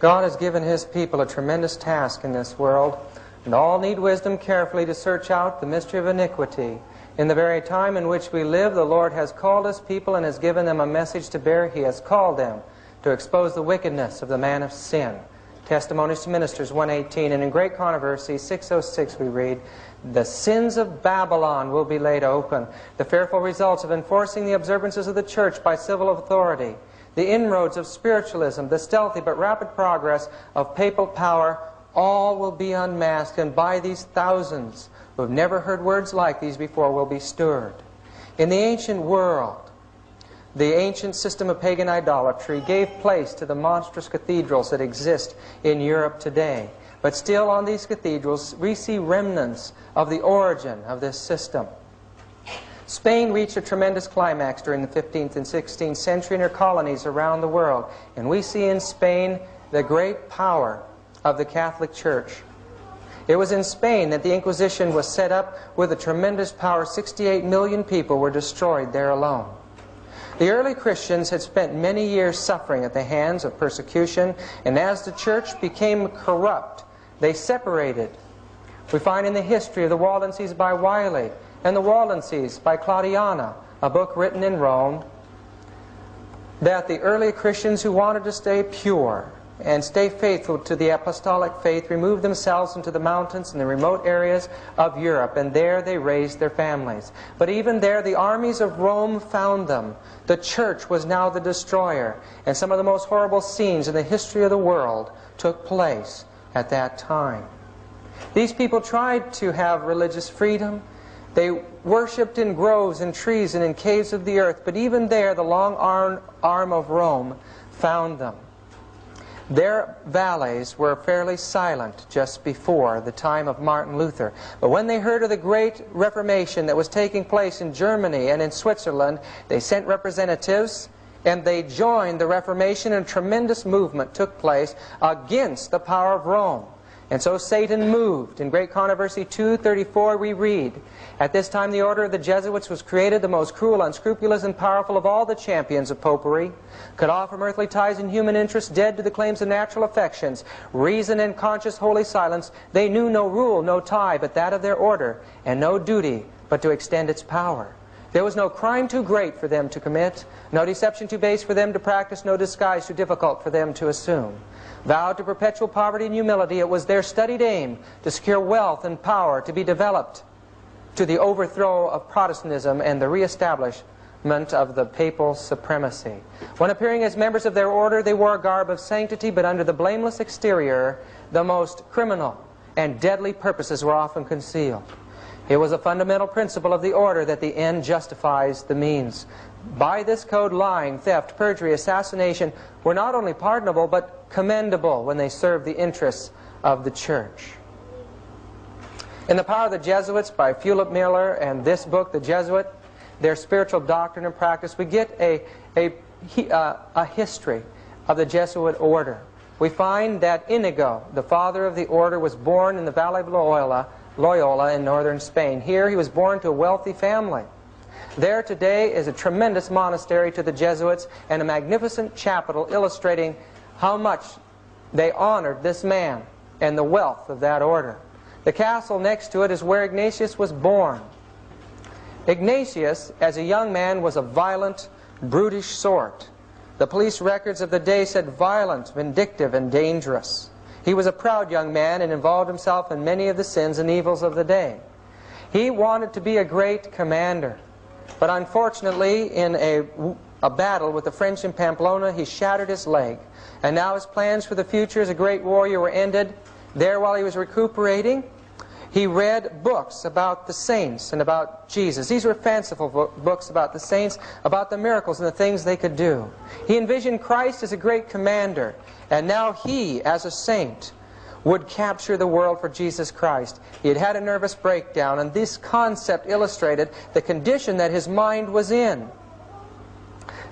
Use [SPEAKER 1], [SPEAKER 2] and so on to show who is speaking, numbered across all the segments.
[SPEAKER 1] God has given His people a tremendous task in this world, and all need wisdom carefully to search out the mystery of iniquity. In the very time in which we live, the Lord has called His people and has given them a message to bear. He has called them to expose the wickedness of the man of sin. Testimonies to Ministers 1:18, and in Great Controversy 6:06 we read, "The sins of Babylon will be laid open, the fearful results of enforcing the observances of the church by civil authority, the inroads of spiritualism, the stealthy but rapid progress of papal power, all will be unmasked, and by these thousands who have never heard words like these before will be stirred." In the ancient world, the ancient system of pagan idolatry gave place to the monstrous cathedrals that exist in Europe today. But still on these cathedrals we see remnants of the origin of this system. Spain reached a tremendous climax during the 15th and 16th century in her colonies around the world. And we see in Spain the great power of the Catholic Church. It was in Spain that the Inquisition was set up with a tremendous power. 68 million people were destroyed there alone. The early Christians had spent many years suffering at the hands of persecution, and as the church became corrupt, they separated. We find in the history of the Waldenses by Wiley and the Waldenses by Claudiana, a book written in Rome, that the early Christians who wanted to stay pure and stay faithful to the apostolic faith removed themselves into the mountains and the remote areas of Europe, and there they raised their families. But even there the armies of Rome found them. The church was now the destroyer, and some of the most horrible scenes in the history of the world took place at that time. These people tried to have religious freedom. They worshipped in groves and trees and in caves of the earth, but even there the long arm of Rome found them. Their valleys were fairly silent just before the time of Martin Luther. But when they heard of the great Reformation that was taking place in Germany and in Switzerland, they sent representatives and they joined the Reformation, and a tremendous movement took place against the power of Rome. And so Satan moved. In Great Controversy 2:34 we read, "At this time the order of the Jesuits was created, the most cruel, unscrupulous, and powerful of all the champions of popery, cut off from earthly ties and human interests, dead to the claims of natural affections, reason and conscious holy silence. They knew no rule, no tie, but that of their order, and no duty but to extend its power. There was no crime too great for them to commit, no deception too base for them to practice, no disguise too difficult for them to assume. Vowed to perpetual poverty and humility, it was their studied aim to secure wealth and power to be developed to the overthrow of Protestantism and the reestablishment of the papal supremacy. When appearing as members of their order, they wore a garb of sanctity, but under the blameless exterior, the most criminal and deadly purposes were often concealed. It was a fundamental principle of the order that the end justifies the means. By this code, lying, theft, perjury, assassination were not only pardonable, but commendable when they served the interests of the church." In The Power of the Jesuits by Philip Miller and this book, The Jesuit, Their Spiritual Doctrine and Practice, we get a history of the Jesuit order. We find that Inigo, the father of the order, was born in the Valley of Loyola in northern Spain. Here he was born to a wealthy family. There today is a tremendous monastery to the Jesuits and a magnificent chapel illustrating how much they honored this man and the wealth of that order. The castle next to it is where Ignatius was born. Ignatius, as a young man, was a violent, brutish sort. The police records of the day said violent, vindictive, and dangerous. He was a proud young man and involved himself in many of the sins and evils of the day. He wanted to be a great commander, but unfortunately in a battle with the French in Pamplona, he shattered his leg. And now his plans for the future as a great warrior were ended. There, while he was recuperating, he read books about the saints and about Jesus. These were fanciful books about the saints, about the miracles and the things they could do. He envisioned Christ as a great commander, and now he, as a saint, would capture the world for Jesus Christ. He had had a nervous breakdown, and this concept illustrated the condition that his mind was in.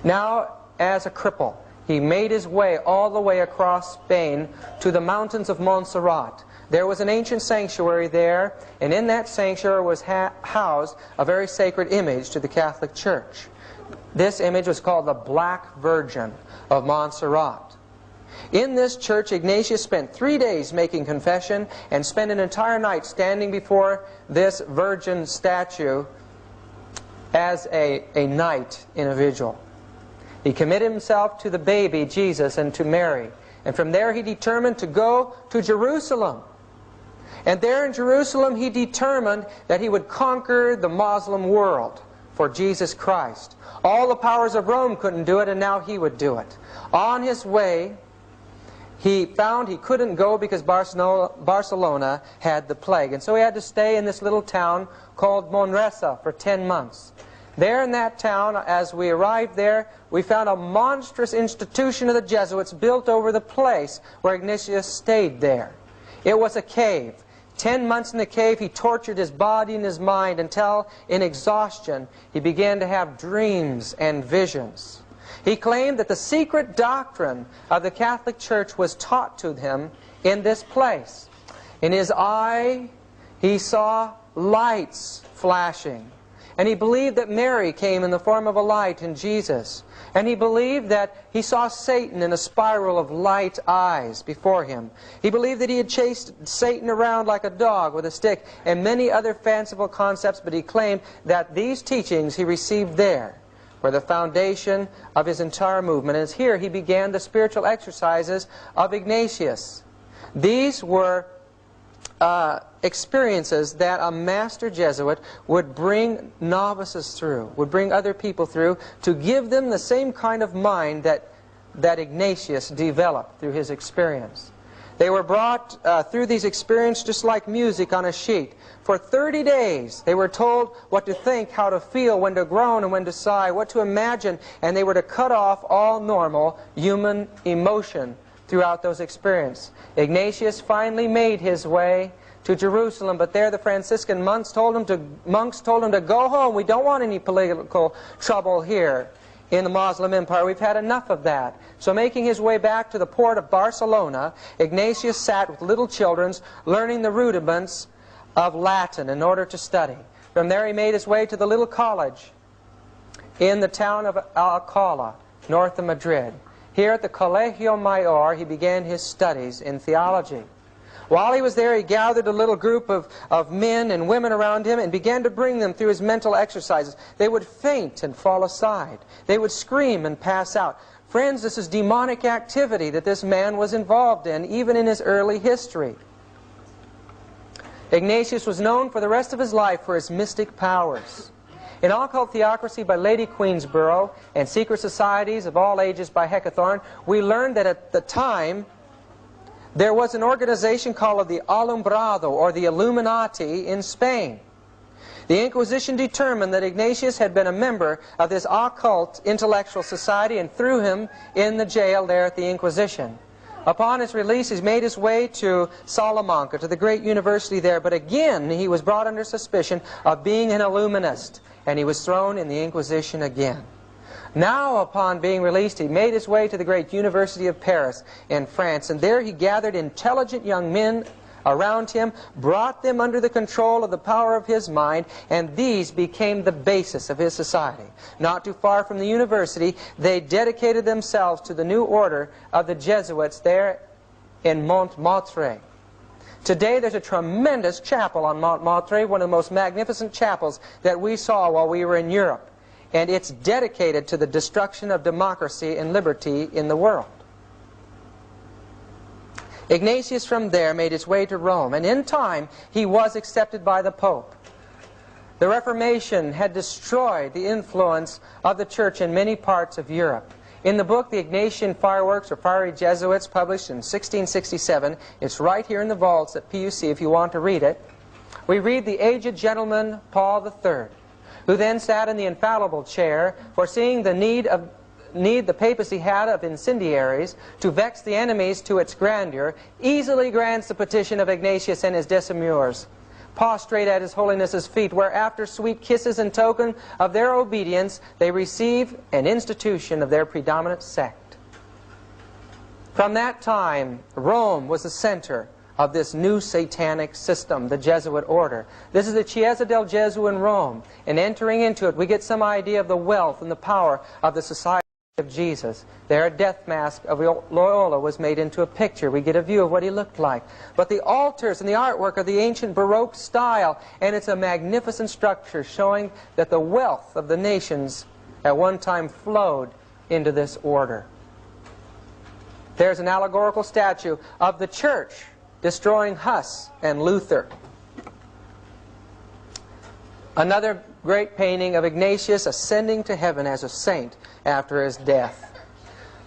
[SPEAKER 1] Now, as a cripple, he made his way all the way across Spain to the mountains of Montserrat. There was an ancient sanctuary there, and in that sanctuary was housed a very sacred image to the Catholic Church. This image was called the Black Virgin of Montserrat. In this church, Ignatius spent 3 days making confession and spent an entire night standing before this virgin statue as a knight in a vigil. He committed himself to the baby Jesus and to Mary. And from there he determined to go to Jerusalem. And there in Jerusalem he determined that he would conquer the Muslim world for Jesus Christ. All the powers of Rome couldn't do it, and now he would do it. On his way, he found he couldn't go because Barcelona had the plague. And so he had to stay in this little town called Manresa for 10 months. There in that town, as we arrived there, we found a monstrous institution of the Jesuits built over the place where Ignatius stayed there. It was a cave. 10 months in the cave, he tortured his body and his mind until, in exhaustion, he began to have dreams and visions. He claimed that the secret doctrine of the Catholic Church was taught to him in this place. In his eye, he saw lights flashing. And he believed that Mary came in the form of a light in Jesus. And he believed that he saw Satan in a spiral of light eyes before him. He believed that he had chased Satan around like a dog with a stick, and many other fanciful concepts, but he claimed that these teachings he received there were the foundation of his entire movement. And here he began the spiritual exercises of Ignatius. These were experiences that a master Jesuit would bring novices through, would bring other people through, to give them the same kind of mind that Ignatius developed through his experience. They were brought through these experiences just like music on a sheet. For 30 days they were told what to think, how to feel, when to groan and when to sigh, what to imagine, and they were to cut off all normal human emotion throughout those experiences. Ignatius finally made his way to Jerusalem, but there the Franciscan monks told him to go home. We don't want any political trouble here in the Muslim Empire. We've had enough of that. So making his way back to the port of Barcelona, Ignatius sat with little children learning the rudiments of Latin in order to study. From there he made his way to the little college in the town of Alcalá, north of Madrid. Here at the Colegio Mayor he began his studies in theology. While he was there, he gathered a little group of men and women around him and began to bring them through his mental exercises. They would faint and fall aside. They would scream and pass out. Friends, this is demonic activity that this man was involved in, even in his early history. Ignatius was known for the rest of his life for his mystic powers. In Occult Theocracy by Lady Queensborough and Secret Societies of All Ages by Hecathorn, we learned that at the time there was an organization called the Alumbrado, or the Illuminati, in Spain. The Inquisition determined that Ignatius had been a member of this occult intellectual society and threw him in the jail there at the Inquisition. Upon his release, he made his way to Salamanca, to the great university there, but again he was brought under suspicion of being an Illuminist, and he was thrown in the Inquisition again. Now, upon being released, he made his way to the great University of Paris in France, and there he gathered intelligent young men around him, brought them under the control of the power of his mind, and these became the basis of his society. Not too far from the university, they dedicated themselves to the new order of the Jesuits there in Montmartre. Today there's a tremendous chapel on Montmartre, one of the most magnificent chapels that we saw while we were in Europe. And it's dedicated to the destruction of democracy and liberty in the world. Ignatius from there made his way to Rome, and in time he was accepted by the Pope. The Reformation had destroyed the influence of the Church in many parts of Europe. In the book, The Ignatian Fireworks, or Fiery Jesuits, published in 1667, it's right here in the vaults at PUC if you want to read it, we read the aged gentleman Paul III, who then sat in the infallible chair, foreseeing the need the papacy had of incendiaries to vex the enemies to its grandeur, easily grants the petition of Ignatius and his decemvirs, prostrate at his holiness's feet, where after sweet kisses in token of their obedience, they receive an institution of their predominant sect. From that time, Rome was the center of this new satanic system, the Jesuit order. This is the Chiesa del Gesù in Rome, and entering into it, we get some idea of the wealth and the power of the society of Jesus. There a death mask of Loyola was made into a picture. We get a view of what he looked like. But the altars and the artwork are the ancient Baroque style, and it's a magnificent structure showing that the wealth of the nations at one time flowed into this order. There's an allegorical statue of the church destroying Huss and Luther. Another great painting of Ignatius ascending to heaven as a saint after his death.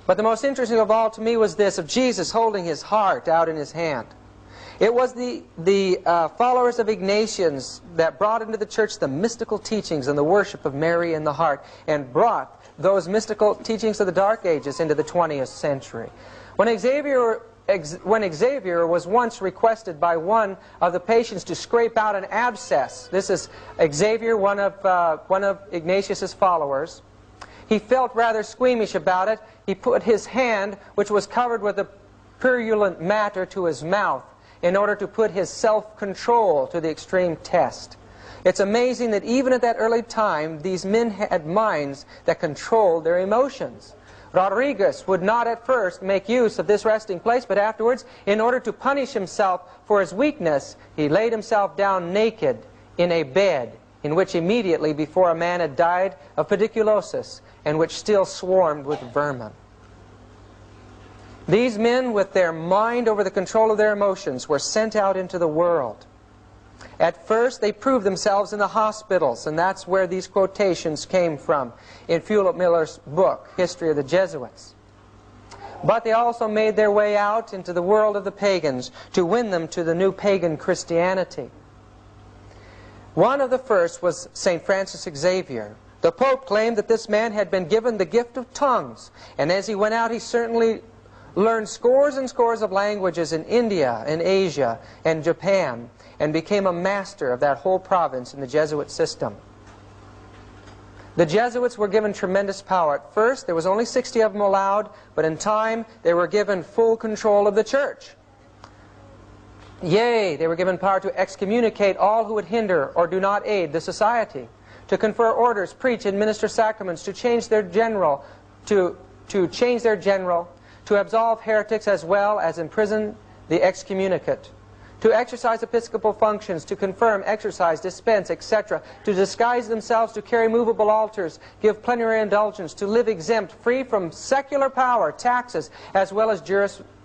[SPEAKER 1] But the most interesting of all to me was this, of Jesus holding his heart out in his hand. It was the followers of Ignatius that brought into the church the mystical teachings and the worship of Mary in the heart, and brought those mystical teachings of the Dark Ages into the 20th century. When Xavier was once requested by one of the patients to scrape out an abscess, this is Xavier, one of Ignatius's followers, he felt rather squeamish about it. He put his hand, which was covered with a purulent matter, to his mouth in order to put his self-control to the extreme test. It's amazing that even at that early time, these men had minds that controlled their emotions. Rodriguez would not at first make use of this resting place, but afterwards, in order to punish himself for his weakness, he laid himself down naked in a bed in which immediately before a man had died of pediculosis, and which still swarmed with vermin. These men, with their mind over the control of their emotions, were sent out into the world. At first, they proved themselves in the hospitals, and that's where these quotations came from in Fulop Miller's book, History of the Jesuits. But they also made their way out into the world of the pagans to win them to the new pagan Christianity. One of the first was St. Francis Xavier. The Pope claimed that this man had been given the gift of tongues, and as he went out, he certainly learned scores and scores of languages in India, and Asia, and Japan, and became a master of that whole province in the Jesuit system. The Jesuits were given tremendous power. At first, there was only 60 of them allowed, but in time, they were given full control of the church. Yea, they were given power to excommunicate all who would hinder or do not aid the society, to confer orders, preach, and minister sacraments, to change their general, to absolve heretics as well as imprison the excommunicate, to exercise episcopal functions, to confirm, exercise, dispense, etc., to disguise themselves, to carry movable altars, give plenary indulgence, to live exempt, free from secular power, taxes, as well as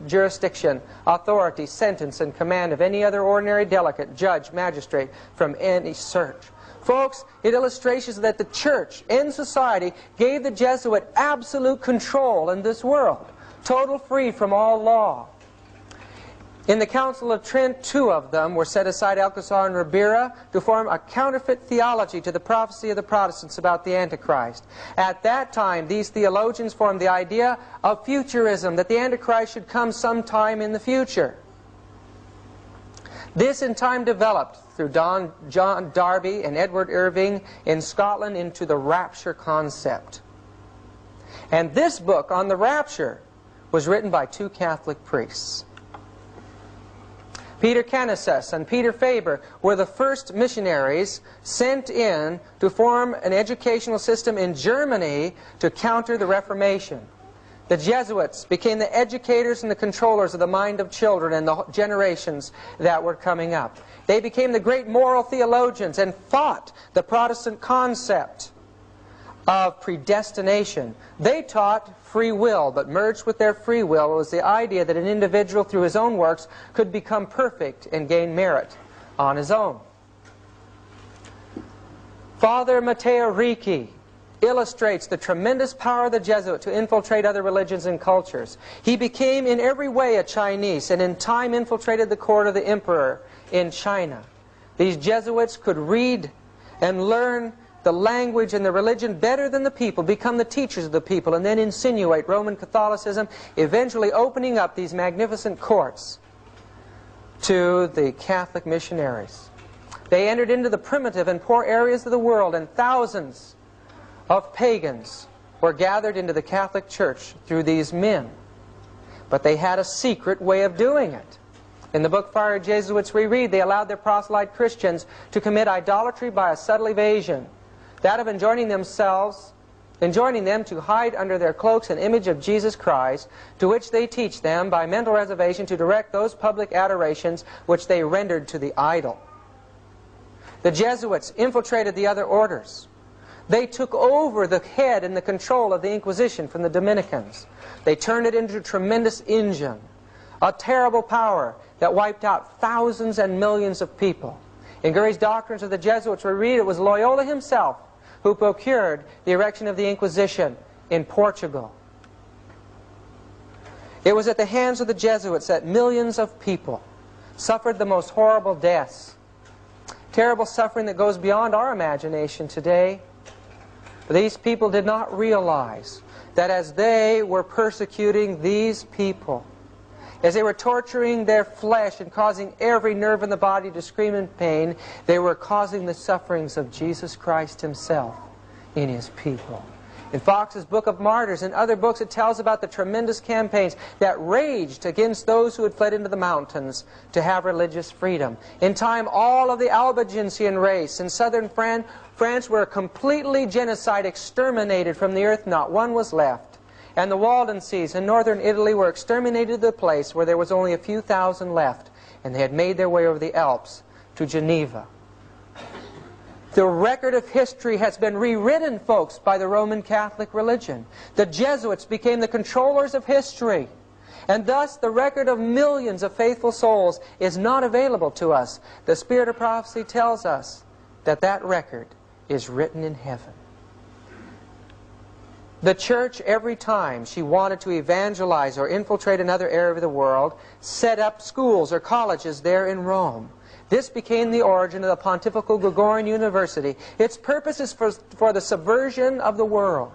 [SPEAKER 1] jurisdiction, authority, sentence, and command of any other ordinary delegate, judge, magistrate, from any search. Folks, it illustrates that the church in society gave the Jesuit absolute control in this world, total free from all law. In the Council of Trent, 2 of them were set aside, Alcazar and Ribera, to form a counterfeit theology to the prophecy of the Protestants about the Antichrist. At that time, these theologians formed the idea of futurism, that the Antichrist should come sometime in the future. This in time developed through John Darby and Edward Irving in Scotland into the rapture concept. And this book on the rapture was written by 2 Catholic priests. Peter Canisius and Peter Faber were the first missionaries sent in to form an educational system in Germany to counter the Reformation. The Jesuits became the educators and the controllers of the mind of children and the generations that were coming up. They became the great moral theologians and fought the Protestant concept of predestination. They taught free will, but merged with their free will was the idea that an individual through his own works could become perfect and gain merit on his own. Father Matteo Ricci illustrates the tremendous power of the Jesuit to infiltrate other religions and cultures. He became in every way a Chinese, and in time infiltrated the court of the emperor in China. These Jesuits could read and learn the language and the religion better than the people, become the teachers of the people, and then insinuate Roman Catholicism, eventually opening up these magnificent courts to the Catholic missionaries. They entered into the primitive and poor areas of the world, and thousands of pagans were gathered into the Catholic Church through these men. But they had a secret way of doing it. In the book Fire Jesuits we read, they allowed their proselyte Christians to commit idolatry by a subtle evasion, that of enjoining themselves enjoining them to hide under their cloaks an image of Jesus Christ, to which they teach them by mental reservation to direct those public adorations which they rendered to the idol. The Jesuits infiltrated the other orders. They took over the head and the control of the Inquisition from the Dominicans. They turned it into a tremendous engine, a terrible power that wiped out thousands and millions of people. In Gurry's Doctrines of the Jesuits, we read it was Loyola himself who procured the erection of the Inquisition in Portugal. It was at the hands of the Jesuits that millions of people suffered the most horrible deaths. Terrible suffering that goes beyond our imagination today. These people did not realize that as they were persecuting these people, as they were torturing their flesh and causing every nerve in the body to scream in pain, they were causing the sufferings of Jesus Christ himself in his people. In Fox's Book of Martyrs and other books, it tells about the tremendous campaigns that raged against those who had fled into the mountains to have religious freedom. In time, all of the Albigensian race in southern France were completely genocide, exterminated from the earth. Not one was left. And the Waldenses in northern Italy were exterminated to the place where there was only a few thousand left. And they had made their way over the Alps to Geneva. The record of history has been rewritten, folks, by the Roman Catholic religion. The Jesuits became the controllers of history. And thus, the record of millions of faithful souls is not available to us. The Spirit of Prophecy tells us that that record is written in heaven. The church, every time she wanted to evangelize or infiltrate another area of the world, set up schools or colleges there in Rome. This became the origin of the Pontifical Gregorian University. Its purpose is for the subversion of the world.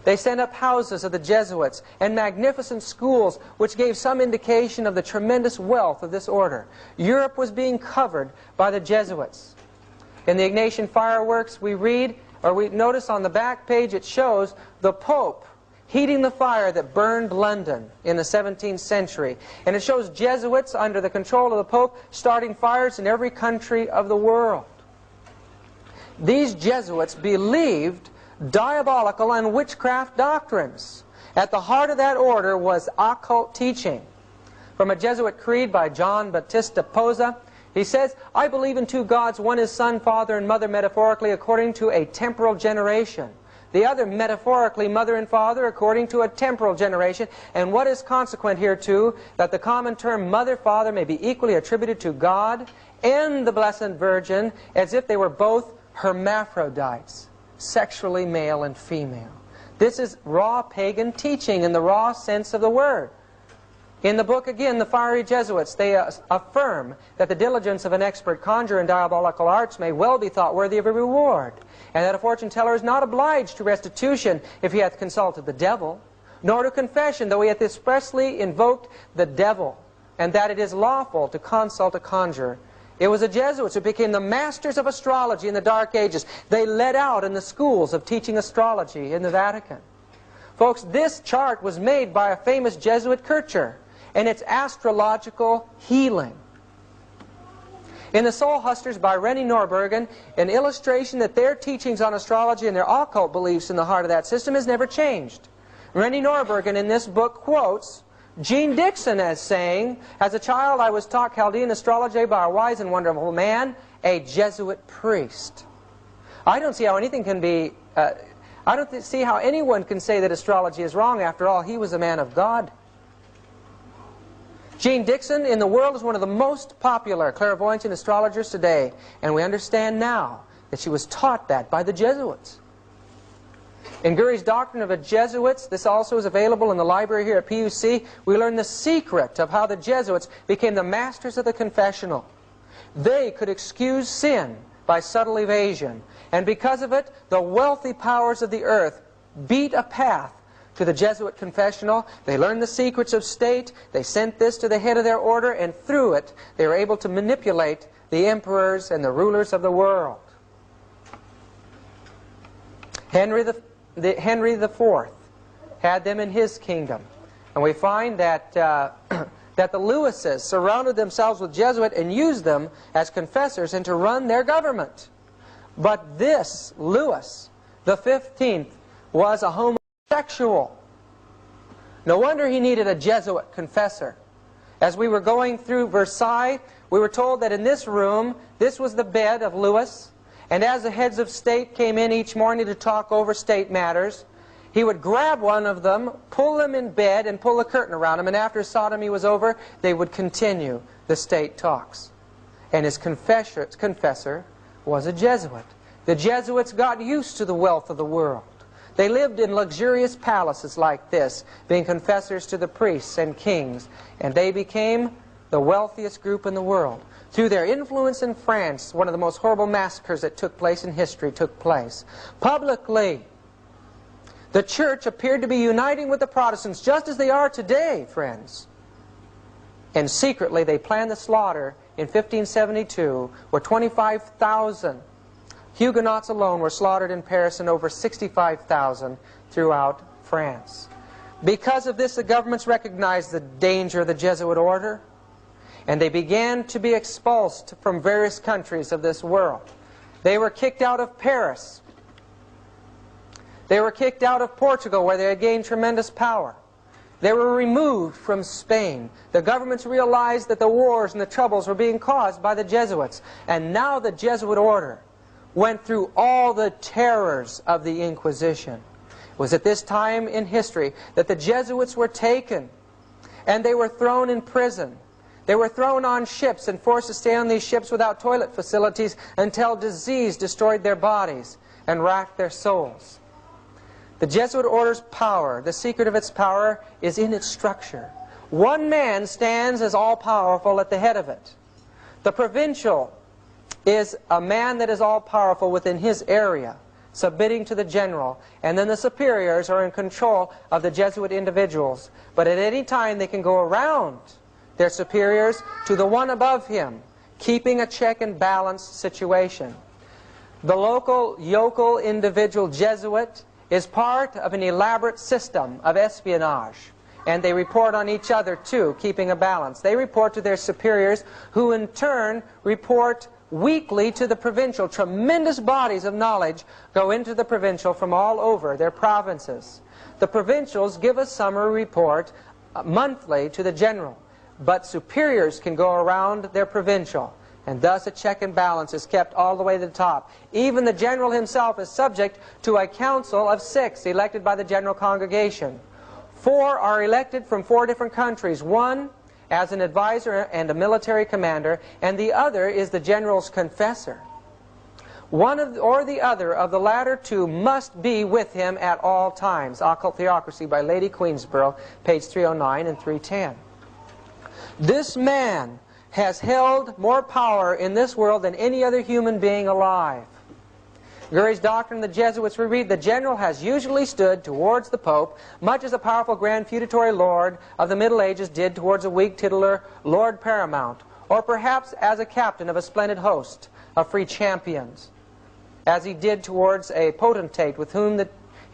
[SPEAKER 1] They set up houses of the Jesuits and magnificent schools which gave some indication of the tremendous wealth of this order. Europe was being covered by the Jesuits. In the Ignatian fireworks we read, or we notice on the back page, it shows the Pope heating the fire that burned London in the 17th century. And it shows Jesuits under the control of the Pope starting fires in every country of the world. These Jesuits believed diabolical and witchcraft doctrines. At the heart of that order was occult teaching. From a Jesuit creed by John Battista Posa, he says, "I believe in two gods, one is Son, Father, and Mother metaphorically according to a temporal generation. The other metaphorically Mother and Father according to a temporal generation. And what is consequent hereto, that the common term Mother, Father may be equally attributed to God and the Blessed Virgin as if they were both hermaphrodites, sexually male and female." This is raw pagan teaching in the raw sense of the word. In the book, again, The Fiery Jesuits, they affirm that the diligence of an expert conjurer in diabolical arts may well be thought worthy of a reward, and that a fortune teller is not obliged to restitution if he hath consulted the devil, nor to confession, though he hath expressly invoked the devil, and that it is lawful to consult a conjurer. It was the Jesuits who became the masters of astrology in the Dark Ages. They led out in the schools of teaching astrology in the Vatican. Folks, this chart was made by a famous Jesuit Kircher, and it's astrological healing. In The Soul Hustlers by Rennie Norbergen, an illustration that their teachings on astrology and their occult beliefs in the heart of that system has never changed. Rennie Norbergen in this book quotes Jean Dixon as saying, "As a child I was taught Chaldean astrology by a wise and wonderful man, a Jesuit priest." I don't see how anything can be, I don't see how anyone can say that astrology is wrong. After all, he was a man of God. Jean Dixon in the world is one of the most popular clairvoyants and astrologers today, and we understand now that she was taught that by the Jesuits. In Gurry's Doctrine of the Jesuits, this also is available in the library here at PUC, we learn the secret of how the Jesuits became the masters of the confessional. They could excuse sin by subtle evasion, and because of it, the wealthy powers of the earth beat a path to the Jesuit confessional. They learned the secrets of state, they sent this to the head of their order, and through it they were able to manipulate the emperors and the rulers of the world. Henry IV had them in his kingdom, and we find that that the Lewises surrounded themselves with Jesuits and used them as confessors and to run their government. But this Lewis The 15th was a homosexual. No wonder he needed a Jesuit confessor. As we were going through Versailles, we were told that in this room, this was the bed of Louis, and as the heads of state came in each morning to talk over state matters, he would grab one of them, pull them in bed, and pull the curtain around them, and after sodomy was over, they would continue the state talks. And his confessor was a Jesuit. The Jesuits got used to the wealth of the world. They lived in luxurious palaces like this, being confessors to the priests and kings, and they became the wealthiest group in the world. Through their influence in France, one of the most horrible massacres that took place in history took place. Publicly, the church appeared to be uniting with the Protestants just as they are today, friends. And secretly, they planned the slaughter in 1572, where 25,000 Huguenots alone were slaughtered in Paris and over 65,000 throughout France. Because of this, the governments recognized the danger of the Jesuit order, and they began to be expulsed from various countries of this world. They were kicked out of Paris. They were kicked out of Portugal, where they had gained tremendous power. They were removed from Spain. The governments realized that the wars and the troubles were being caused by the Jesuits. And now the Jesuit order went through all the terrors of the Inquisition. It was at this time in history that the Jesuits were taken and they were thrown in prison. They were thrown on ships and forced to stay on these ships without toilet facilities until disease destroyed their bodies and racked their souls. The Jesuit order's power, the secret of its power, is in its structure. One man stands as all-powerful at the head of it. The provincial is a man that is all-powerful within his area, submitting to the general, and then the superiors are in control of the Jesuit individuals. But at any time they can go around their superiors to the one above him, keeping a check and balance situation. The local, yokel, individual Jesuit is part of an elaborate system of espionage. And they report on each other too, keeping a balance. They report to their superiors, who in turn report weekly to the provincial. Tremendous bodies of knowledge go into the provincial from all over their provinces. The provincials give a summary report monthly to the general, but superiors can go around their provincial, and thus a check and balance is kept all the way to the top. Even the general himself is subject to a council of 6 elected by the general congregation. 4 are elected from 4 different countries. One as an advisor and a military commander, and the other is the general's confessor. One or the other of the latter two must be with him at all times. Occult Theocracy by Lady Queensborough, page 309 and 310. This man has held more power in this world than any other human being alive. Gurry's doctrine of the Jesuits, we read, the general has usually stood towards the Pope, much as a powerful grand feudatory lord of the Middle Ages did towards a weak titular Lord Paramount, or perhaps as a captain of a splendid host of free champions, as he did towards a potentate with whom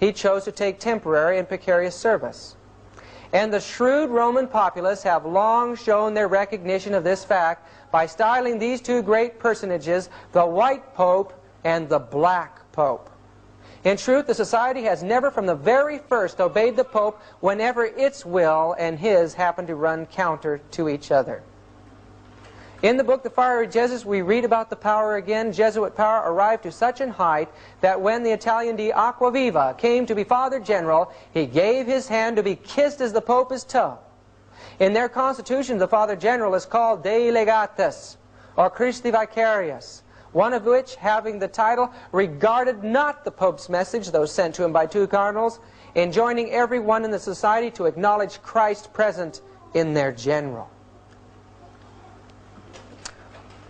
[SPEAKER 1] he chose to take temporary and precarious service. And the shrewd Roman populace have long shown their recognition of this fact by styling these two great personages the White Pope and the Black Pope. In truth, the society has never from the very first obeyed the Pope whenever its will and his happen to run counter to each other. In the book The Fiery Jesuits, we read about the power again. Jesuit power arrived to such an height that when the Italian de Acquaviva came to be Father General, he gave his hand to be kissed as the Pope his toe. In their constitution, the Father General is called Dei Legatus, or Christi Vicarius, one of which, having the title, regarded not the Pope's message, though sent to him by 2 cardinals, enjoining everyone in the society to acknowledge Christ present in their general.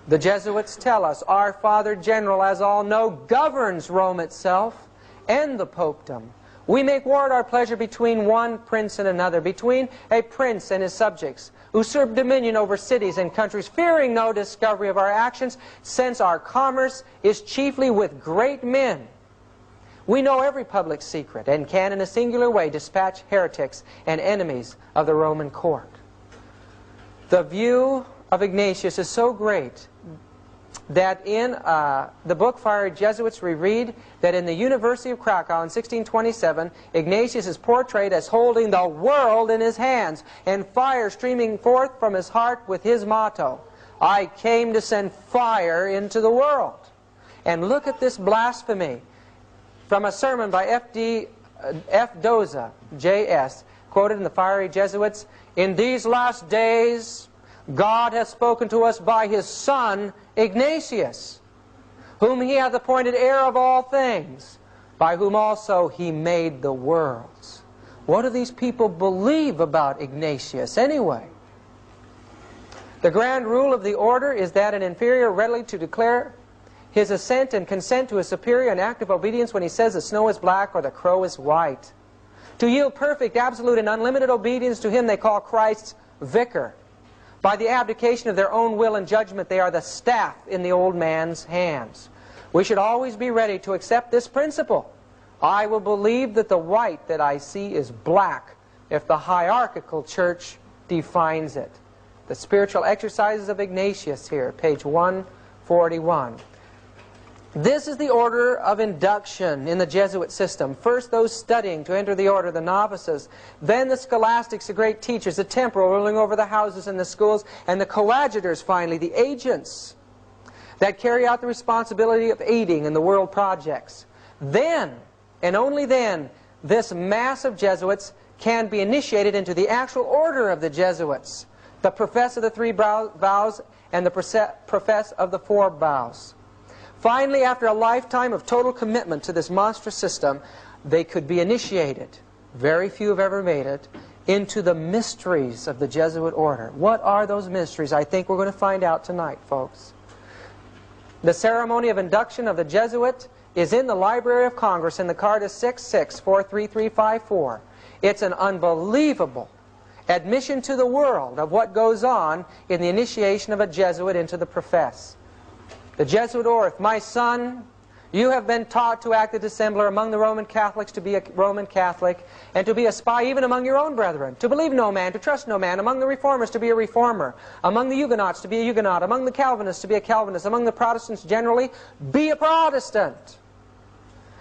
[SPEAKER 1] The Jesuits tell us our Father General, as all know, governs Rome itself and the Popedom. We make war at our pleasure between one prince and another, between a prince and his subjects, usurp dominion over cities and countries, fearing no discovery of our actions, since our commerce is chiefly with great men. We know every public secret, and can in a singular way dispatch heretics and enemies of the Roman court. The view of Ignatius is so great that in the book Fiery Jesuits we read that in the University of Krakow in 1627, Ignatius is portrayed as holding the world in his hands and fire streaming forth from his heart with his motto, "I came to send fire into the world." And look at this blasphemy from a sermon by F. Doza, J.S., quoted in the Fiery Jesuits. "In these last days, God hath spoken to us by His Son, Ignatius, whom He hath appointed heir of all things, by whom also He made the worlds." What do these people believe about Ignatius anyway? The grand rule of the order is that an inferior readily to declare his assent and consent to a superior in active obedience when he says the snow is black or the crow is white. To yield perfect, absolute, and unlimited obedience to him they call Christ's vicar. By the abdication of their own will and judgment, they are the staff in the old man's hands. We should always be ready to accept this principle. I will believe that the white that I see is black if the hierarchical church defines it. The Spiritual Exercises of Ignatius here, page 141. This is the order of induction in the Jesuit system. First those studying to enter the order, the novices. Then the scholastics, the great teachers, the temporal ruling over the houses and the schools, and the coadjutors, finally, the agents that carry out the responsibility of aiding in the world projects. Then, and only then, this mass of Jesuits can be initiated into the actual order of the Jesuits, the profess of the three vows and the profess of the four vows. Finally, after a lifetime of total commitment to this monstrous system, they could be initiated, very few have ever made it, into the mysteries of the Jesuit order. What are those mysteries? I think we're going to find out tonight, folks. The ceremony of induction of the Jesuit is in the Library of Congress, and the card is 6643354. It's an unbelievable admission to the world of what goes on in the initiation of a Jesuit into the profess. The Jesuit oath, "My son, you have been taught to act as dissembler among the Roman Catholics, to be a Roman Catholic, and to be a spy even among your own brethren, to believe no man, to trust no man, among the Reformers to be a Reformer, among the Huguenots to be a Huguenot, among the Calvinists to be a Calvinist, among the Protestants generally, be a Protestant,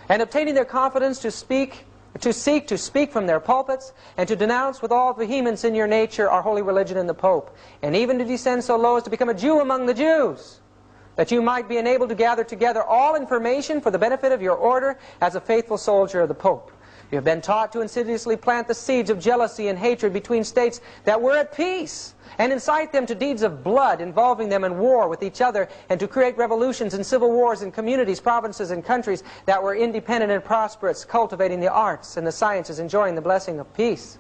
[SPEAKER 1] and obtaining their confidence to seek to speak from their pulpits, and to denounce with all vehemence in your nature our holy religion and the Pope, and even to descend so low as to become a Jew among the Jews, that you might be enabled to gather together all information for the benefit of your order as a faithful soldier of the Pope. You have been taught to insidiously plant the seeds of jealousy and hatred between states that were at peace, and incite them to deeds of blood, involving them in war with each other, and to create revolutions and civil wars in communities, provinces, and countries that were independent and prosperous, cultivating the arts and the sciences, enjoying the blessing of peace.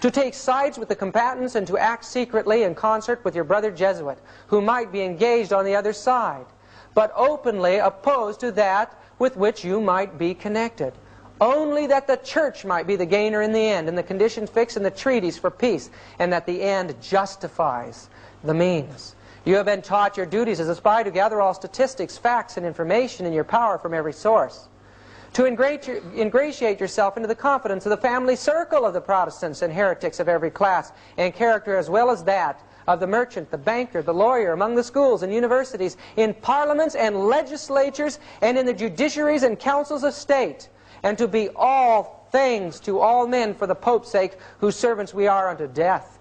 [SPEAKER 1] To take sides with the combatants and to act secretly in concert with your brother Jesuit, who might be engaged on the other side, but openly opposed to that with which you might be connected. Only that the church might be the gainer in the end, and the conditions fixed in the treaties for peace, and that the end justifies the means. You have been taught your duties as a spy to gather all statistics, facts, and information in your power from every source. To ingratiate yourself into the confidence of the family circle of the Protestants and heretics of every class and character, as well as that of the merchant, the banker, the lawyer, among the schools and universities, in parliaments and legislatures, and in the judiciaries and councils of state, and to be all things to all men for the Pope's sake, whose servants we are unto death.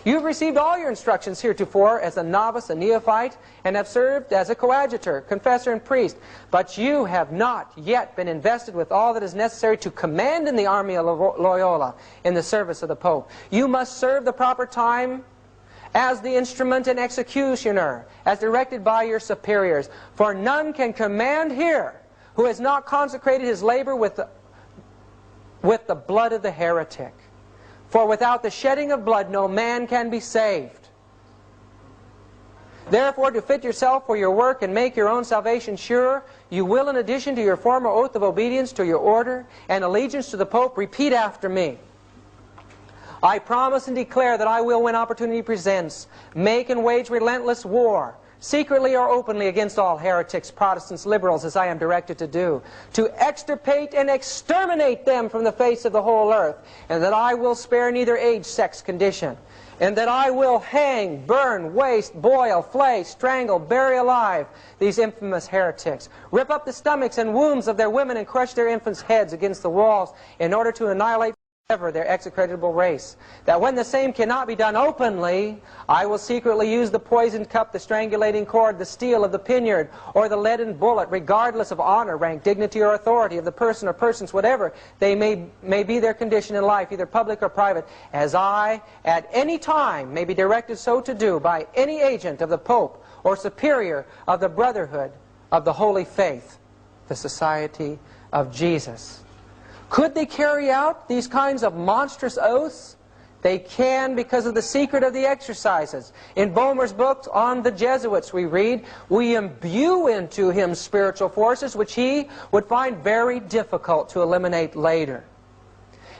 [SPEAKER 1] You have received all your instructions heretofore as a novice, a neophyte, and have served as a coadjutor, confessor, and priest. But you have not yet been invested with all that is necessary to command in the army of Loyola in the service of the Pope. You must serve the proper time as the instrument and executioner, as directed by your superiors. For none can command here who has not consecrated his labor with the blood of the heretic. For without the shedding of blood no man can be saved. Therefore, to fit yourself for your work and make your own salvation sure, you will, in addition to your former oath of obedience to your order and allegiance to the Pope, repeat after me. I promise and declare that I will, when opportunity presents, make and wage relentless war secretly or openly, against all heretics, Protestants, liberals, as I am directed to do, to extirpate and exterminate them from the face of the whole earth, and that I will spare neither age, sex, condition, and that I will hang, burn, waste, boil, flay, strangle, bury alive these infamous heretics, rip up the stomachs and wombs of their women, and crush their infants' heads against the walls, in order to annihilate forever their execrable race. That when the same cannot be done openly, I will secretly use the poisoned cup, the strangulating cord, the steel of the poniard, or the leaden bullet, regardless of honor, rank, dignity, or authority of the person or persons, whatever they may be their condition in life, either public or private, as I at any time may be directed so to do by any agent of the Pope or superior of the Brotherhood of the Holy Faith, the Society of Jesus. Could they carry out these kinds of monstrous oaths? They can, because of the secret of the exercises. In Boehmer's book on the Jesuits we read, we imbue into him spiritual forces which he would find very difficult to eliminate later.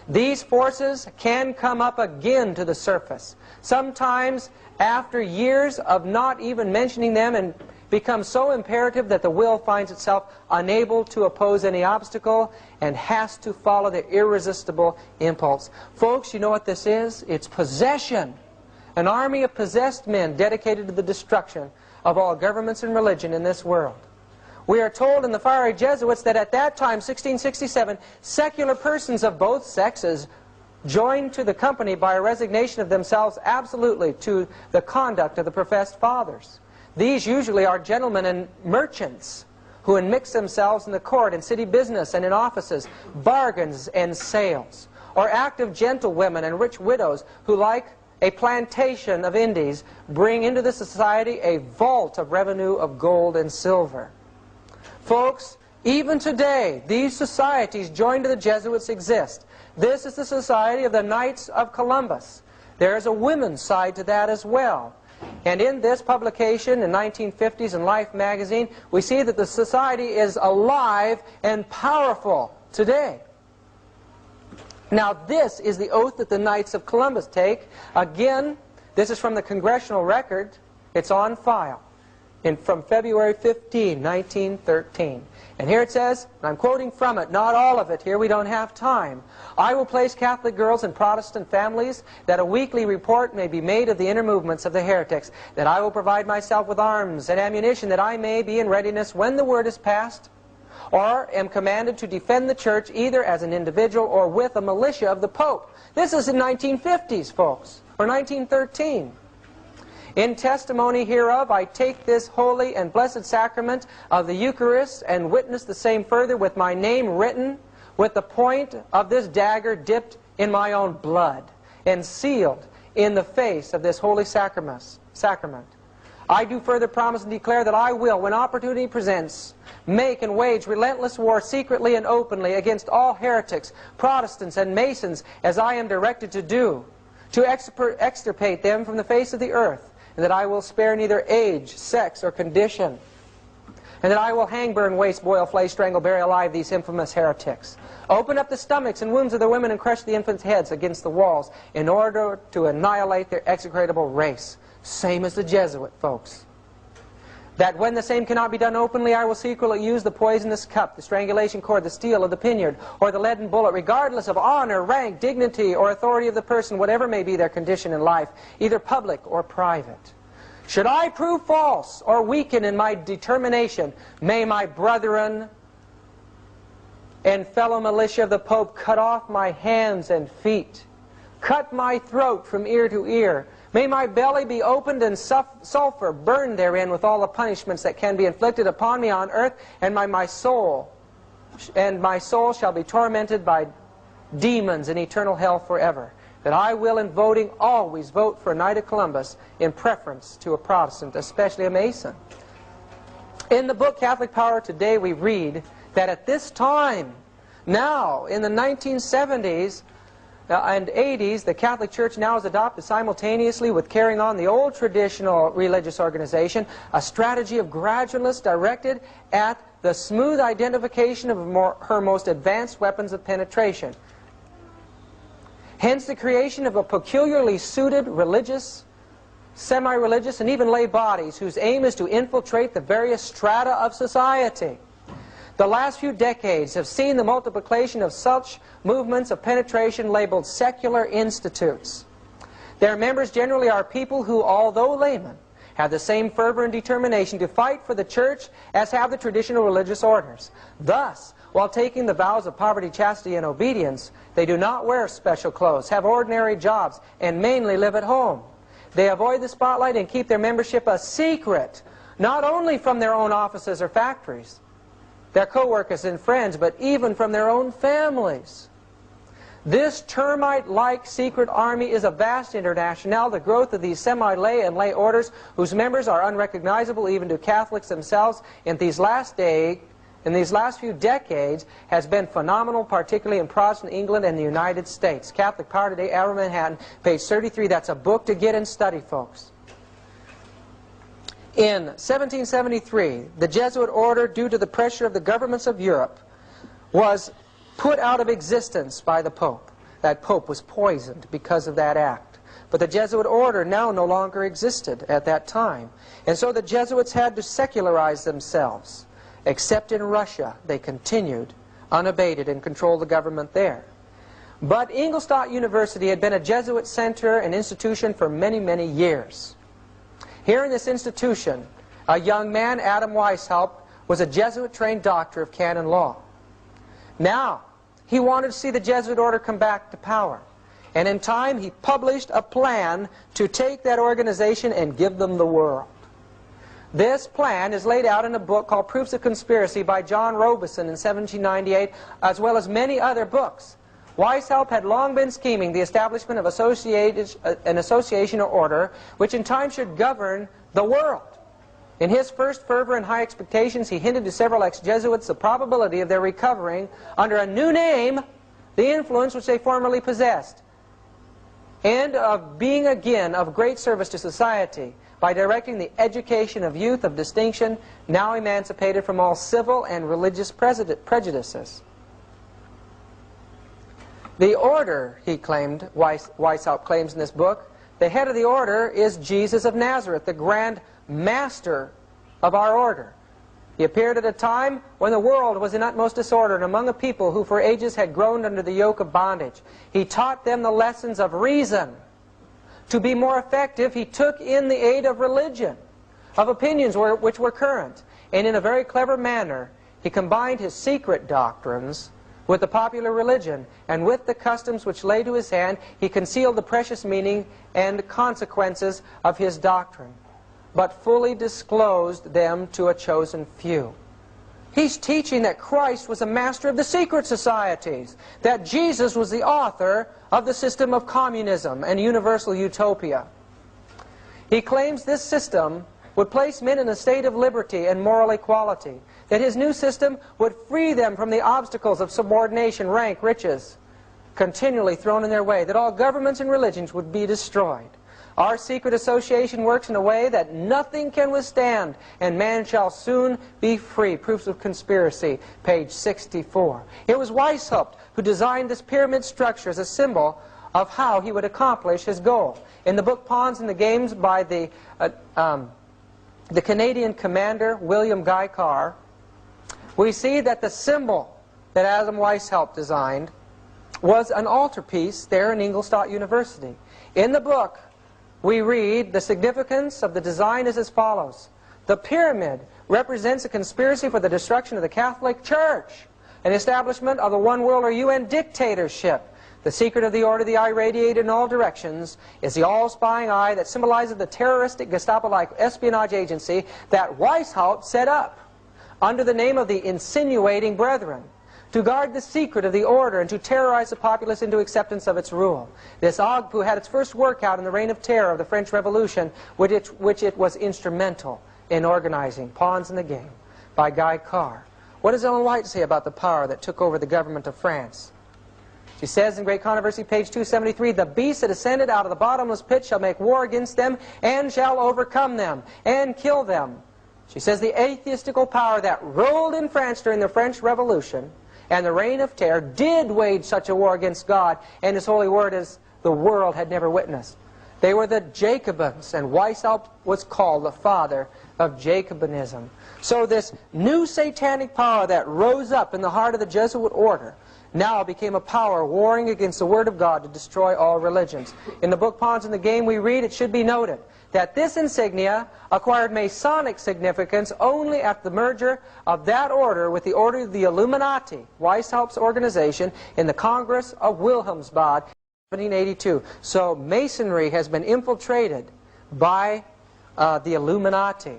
[SPEAKER 1] These forces can come up again to the surface, sometimes after years of not even mentioning them, and become so imperative that the will finds itself unable to oppose any obstacle and has to follow the irresistible impulse. Folks, you know what this is? It's possession. An army of possessed men dedicated to the destruction of all governments and religion in this world. We are told in the fiery Jesuits that at that time, 1667, secular persons of both sexes joined to the company by a resignation of themselves absolutely to the conduct of the professed fathers. These usually are gentlemen and merchants who enmix themselves in the court and city business and in offices, bargains and sales, or active gentlewomen and rich widows who, like a plantation of Indies, bring into the society a vault of revenue of gold and silver. Folks, even today, these societies joined to the Jesuits exist. This is the Society of the Knights of Columbus. There is a women's side to that as well. And in this publication in 1950s in Life magazine, we see that the society is alive and powerful today. Now this is the oath that the Knights of Columbus take. Again, this is from the Congressional Record. It's on file from February 15, 1913. And here it says, and I'm quoting from it, not all of it here, we don't have time. I will place Catholic girls in Protestant families, that a weekly report may be made of the inner movements of the heretics, that I will provide myself with arms and ammunition, that I may be in readiness when the word is passed, or am commanded to defend the church either as an individual or with a militia of the Pope. This is in 1950s, folks, or 1913. In testimony hereof, I take this holy and blessed sacrament of the Eucharist and witness the same further with my name written, with the point of this dagger dipped in my own blood, and sealed in the face of this holy sacrament. I do further promise and declare that I will, when opportunity presents, make and wage relentless war secretly and openly against all heretics, Protestants, and Masons, as I am directed to do, to extirpate them from the face of the earth, and that I will spare neither age, sex, or condition, and that I will hang, burn, waste, boil, flay, strangle, bury alive these infamous heretics, open up the stomachs and wombs of their women, and crush the infants' heads against the walls, in order to annihilate their execrable race. Same as the Jesuit, folks. That when the same cannot be done openly, I will secretly use the poisonous cup, the strangulation cord, the steel of the poniard, or the leaden bullet, regardless of honor, rank, dignity, or authority of the person, whatever may be their condition in life, either public or private. Should I prove false or weaken in my determination, may my brethren and fellow militia of the Pope cut off my hands and feet, cut my throat from ear to ear. May my belly be opened and sulfur burned therein with all the punishments that can be inflicted upon me on earth, and my soul shall be tormented by demons in eternal hell forever. That I will, in voting, always vote for a Knight of Columbus in preference to a Protestant, especially a Mason. In the book Catholic Power Today, we read that at this time, now in the 1970s, and 80s, the Catholic Church now has adopted simultaneously with carrying on the old traditional religious organization, a strategy of gradualness directed at the smooth identification of her most advanced weapons of penetration. Hence the creation of a peculiarly suited religious semi-religious, and even lay bodies whose aim is to infiltrate the various strata of society. The last few decades have seen the multiplication of such movements of penetration labeled secular institutes. Their members generally are people who, although laymen, have the same fervor and determination to fight for the church as have the traditional religious orders. Thus, while taking the vows of poverty, chastity, and obedience, they do not wear special clothes, have ordinary jobs, and mainly live at home. They avoid the spotlight and keep their membership a secret, not only from their own offices or factories, their co-workers and friends, but even from their own families. This termite-like secret army is a vast international, the growth of these semi-lay and lay orders whose members are unrecognizable even to Catholics themselves in these last few decades has been phenomenal, particularly in Protestant England and the United States. Catholic Power Today, Hour of Manhattan, page 33. That's a book to get and study, folks. In 1773, the Jesuit order, due to the pressure of the governments of Europe, was put out of existence by the Pope. That Pope was poisoned because of that act. But the Jesuit order now no longer existed at that time. And so the Jesuits had to secularize themselves. Except in Russia, they continued unabated and controlled the government there. But Ingolstadt University had been a Jesuit center and institution for many, many years. Here in this institution, a young man, Adam Weishaupt, was a Jesuit-trained doctor of canon law. Now, he wanted to see the Jesuit order come back to power. And in time, he published a plan to take that organization and give them the world. This plan is laid out in a book called Proofs of Conspiracy by John Robeson in 1798, as well as many other books. Weishaupt had long been scheming the establishment of an association or order which in time should govern the world. In his first fervor and high expectations, he hinted to several ex-Jesuits the probability of their recovering, under a new name, the influence which they formerly possessed, and of being again of great service to society by directing the education of youth of distinction, now emancipated from all civil and religious prejudices. The order, he claimed, Weishaupt claims in this book, the head of the order is Jesus of Nazareth, the grand master of our order. He appeared at a time when the world was in utmost disorder and among a people who for ages had groaned under the yoke of bondage. He taught them the lessons of reason. To be more effective, he took in the aid of religion, of opinions which were current, and in a very clever manner, he combined his secret doctrines with the popular religion, and with the customs which lay to his hand, he concealed the precious meaning and consequences of his doctrine, but fully disclosed them to a chosen few. He's teaching that Christ was a master of the secret societies, that Jesus was the author of the system of communism and universal utopia. He claims this system would place men in a state of liberty and moral equality, that his new system would free them from the obstacles of subordination, rank, riches, continually thrown in their way, that all governments and religions would be destroyed. Our secret association works in a way that nothing can withstand, and man shall soon be free. Proofs of Conspiracy, page 64. It was Weishaupt who designed this pyramid structure as a symbol of how he would accomplish his goal. In the book Pawns and the Games by the Canadian commander William Guy Carr, we see that the symbol that Adam Weishaupt designed was an altarpiece there in Ingolstadt University. In the book, we read the significance of the design is as follows. The pyramid represents a conspiracy for the destruction of the Catholic Church, an establishment of the one world or UN dictatorship. The secret of the order, the eye radiated in all directions, is the all-spying eye that symbolizes the terroristic Gestapo-like espionage agency that Weishaupt set up under the name of the Insinuating Brethren, to guard the secret of the order and to terrorize the populace into acceptance of its rule. This Occult had its first workout in the Reign of Terror of the French Revolution, which it was instrumental in organizing. Pawns in the Game by Guy Carr. What does Ellen White say about the power that took over the government of France? She says in Great Controversy, page 273, the beast that ascended out of the bottomless pit shall make war against them and shall overcome them and kill them. She says the atheistical power that ruled in France during the French Revolution and the Reign of Terror did wage such a war against God and His holy word as the world had never witnessed. They were the Jacobins, and Weishaupt was called the father of Jacobinism. So this new satanic power that rose up in the heart of the Jesuit order now became a power warring against the Word of God to destroy all religions. In the book Pawns in the Game we read, it should be noted that this insignia acquired Masonic significance only at the merger of that order with the order of the Illuminati, Weishaupt's organization, in the Congress of Wilhelmsbad, 1782. So Masonry has been infiltrated by the Illuminati.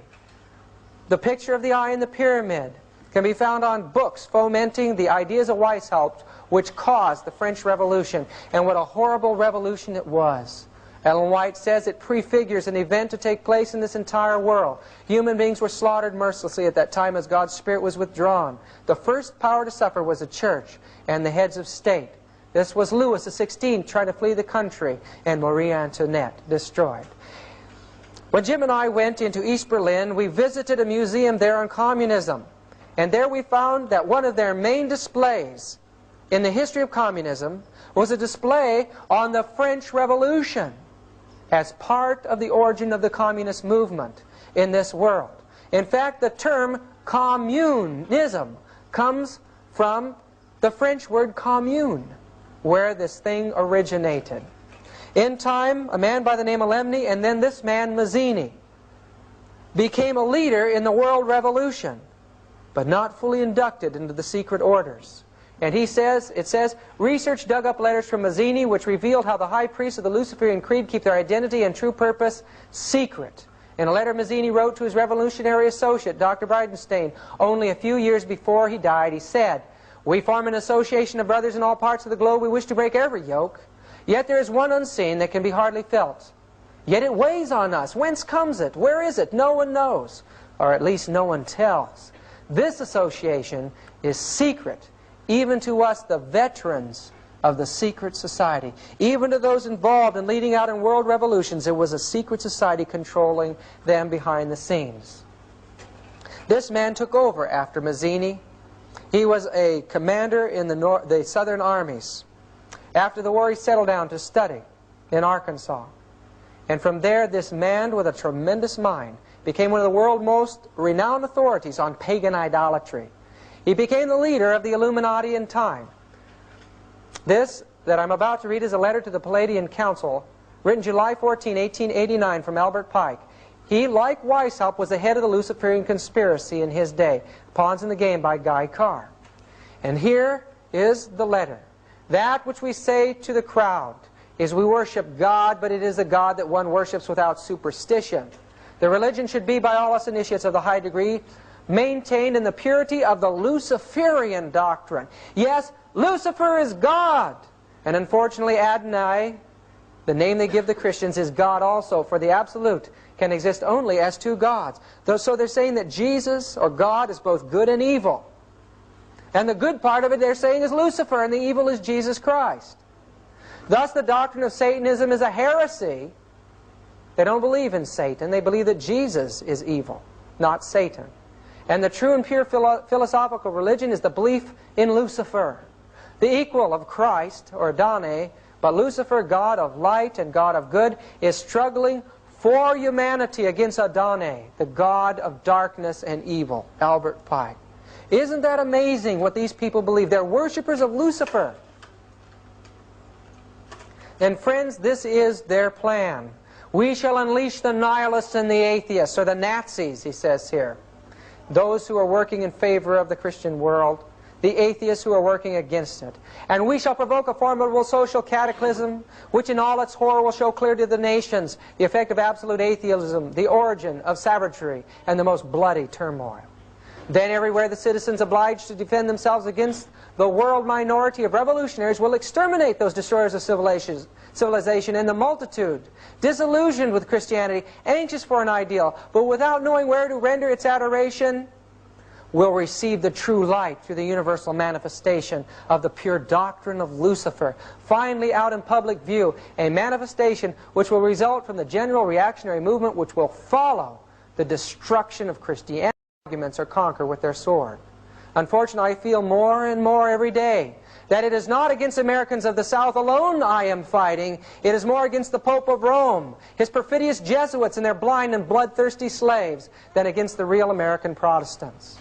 [SPEAKER 1] The picture of the eye in the pyramid can be found on books fomenting the ideas of Weishaupt, which caused the French Revolution. And what a horrible revolution it was. Ellen White says it prefigures an event to take place in this entire world. Human beings were slaughtered mercilessly at that time as God's Spirit was withdrawn. The first power to suffer was the church and the heads of state. This was Louis XVI trying to flee the country, and Marie Antoinette destroyed. When Jim and I went into East Berlin, we visited a museum there on communism. And there we found that one of their main displays in the history of communism was a display on the French Revolution as part of the origin of the communist movement in this world. In fact, the term communism comes from the French word commune, where this thing originated. In time, a man by the name of Lemny, and then this man, Mazzini, became a leader in the world revolution, but not fully inducted into the secret orders. And it says, research dug up letters from Mazzini which revealed how the high priests of the Luciferian Creed keep their identity and true purpose secret. In a letter Mazzini wrote to his revolutionary associate, Dr. Bridenstine, only a few years before he died, he said, "We form an association of brothers in all parts of the globe. We wish to break every yoke. Yet there is one unseen that can be hardly felt. Yet it weighs on us. Whence comes it? Where is it? No one knows. Or at least no one tells. This association is secret, even to us, the veterans of the secret society. Even to those involved in leading out in world revolutions, it was a secret society controlling them behind the scenes." This man took over after Mazzini. He was a commander in the Southern armies. After the war, he settled down to study in Arkansas. And from there, this man with a tremendous mind became one of the world's most renowned authorities on pagan idolatry. He became the leader of the Illuminati in time. This that I'm about to read is a letter to the Palladian Council, written July 14, 1889, from Albert Pike. He, like Weishaupt, was the head of the Luciferian conspiracy in his day. Pawns in the Game by Guy Carr. And here is the letter. That which we say to the crowd is we worship God, but it is a God that one worships without superstition. The religion should be, by all us initiates of the high degree, maintained in the purity of the Luciferian doctrine. Yes, Lucifer is God. And unfortunately, Adonai, the name they give the Christians, is God also, for the absolute can exist only as two gods. So they're saying that Jesus, or God, is both good and evil. And the good part of it, they're saying, is Lucifer, and the evil is Jesus Christ. Thus, the doctrine of Satanism is a heresy. They don't believe in Satan. They believe that Jesus is evil, not Satan. And the true and pure philosophical religion is the belief in Lucifer, the equal of Christ, or Adonai. But Lucifer, God of light and God of good, is struggling for humanity against Adonai, the God of darkness and evil. Albert Pike. Isn't that amazing what these people believe? They're worshippers of Lucifer. And friends, this is their plan. We shall unleash the nihilists and the atheists, or the Nazis, he says here. Those who are working in favor of the Christian world, the atheists who are working against it. And we shall provoke a formidable social cataclysm, which in all its horror will show clear to the nations the effect of absolute atheism, the origin of savagery, and the most bloody turmoil. Then everywhere the citizens obliged to defend themselves against the world minority of revolutionaries will exterminate those destroyers of civilization, and the multitude, disillusioned with Christianity, anxious for an ideal, but without knowing where to render its adoration, will receive the true light through the universal manifestation of the pure doctrine of Lucifer, finally out in public view, a manifestation which will result from the general reactionary movement which will follow the destruction of Christianity. Arguments or conquer with their sword. Unfortunately, I feel more and more every day that it is not against Americans of the South alone I am fighting. It is more against the Pope of Rome, his perfidious Jesuits and their blind and bloodthirsty slaves, than against the real American Protestants.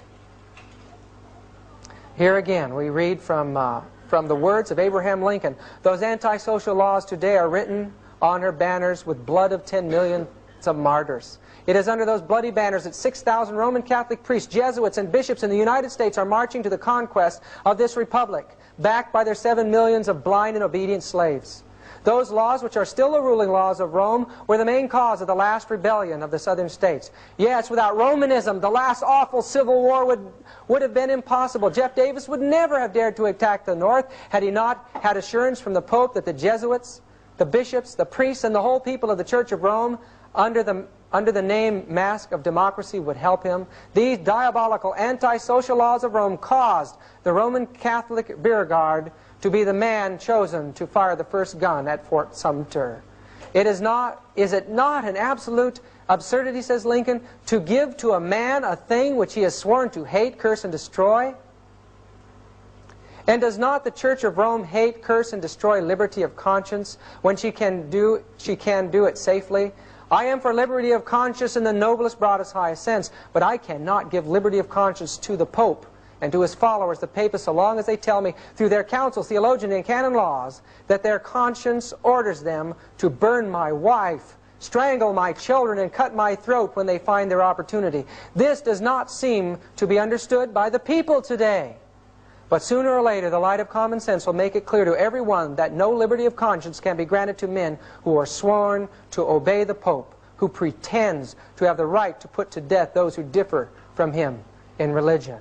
[SPEAKER 1] Here again we read from the words of Abraham Lincoln. Those antisocial laws today are written on her banners with blood of 10 millions of martyrs. It is under those bloody banners that 6,000 Roman Catholic priests, Jesuits, and bishops in the United States are marching to the conquest of this republic, backed by their 7 millions of blind and obedient slaves. Those laws, which are still the ruling laws of Rome, were the main cause of the last rebellion of the southern states. Yes, without Romanism, the last awful civil war would have been impossible. Jeff Davis would never have dared to attack the North had he not had assurance from the Pope that the Jesuits, the bishops, the priests, and the whole people of the Church of Rome, under the name mask of democracy, would help him. These diabolical anti-social laws of Rome caused the Roman Catholic rear guard to be the man chosen to fire the first gun at Fort Sumter. Is it not an absolute absurdity, says Lincoln, to give to a man a thing which he has sworn to hate, curse, and destroy? And does not the Church of Rome hate, curse, and destroy liberty of conscience when she can do it safely? I am for liberty of conscience in the noblest, broadest, highest sense, but I cannot give liberty of conscience to the Pope and to his followers, the papists, so long as they tell me through their councils, theologian, and canon laws that their conscience orders them to burn my wife, strangle my children, and cut my throat when they find their opportunity. This does not seem to be understood by the people today. But sooner or later, the light of common sense will make it clear to everyone that no liberty of conscience can be granted to men who are sworn to obey the Pope, who pretends to have the right to put to death those who differ from him in religion.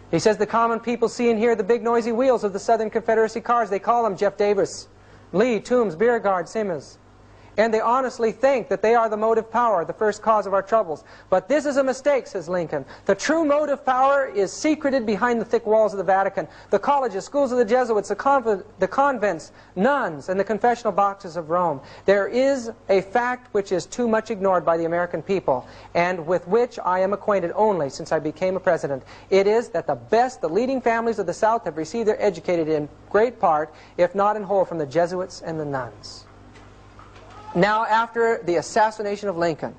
[SPEAKER 1] He says the common people see and hear the big noisy wheels of the Southern Confederacy cars. They call them Jeff Davis, Lee, Toombs, Beauregard, Simmons. And they honestly think that they are the motive power, the first cause of our troubles. But this is a mistake, says Lincoln. The true motive power is secreted behind the thick walls of the Vatican, the colleges, schools of the Jesuits, the convents, nuns, and the confessional boxes of Rome. There is a fact which is too much ignored by the American people, and with which I am acquainted only since I became a president. It is that the leading families of the South have received their educated in great part, if not in whole, from the Jesuits and the nuns. Now, after the assassination of Lincoln,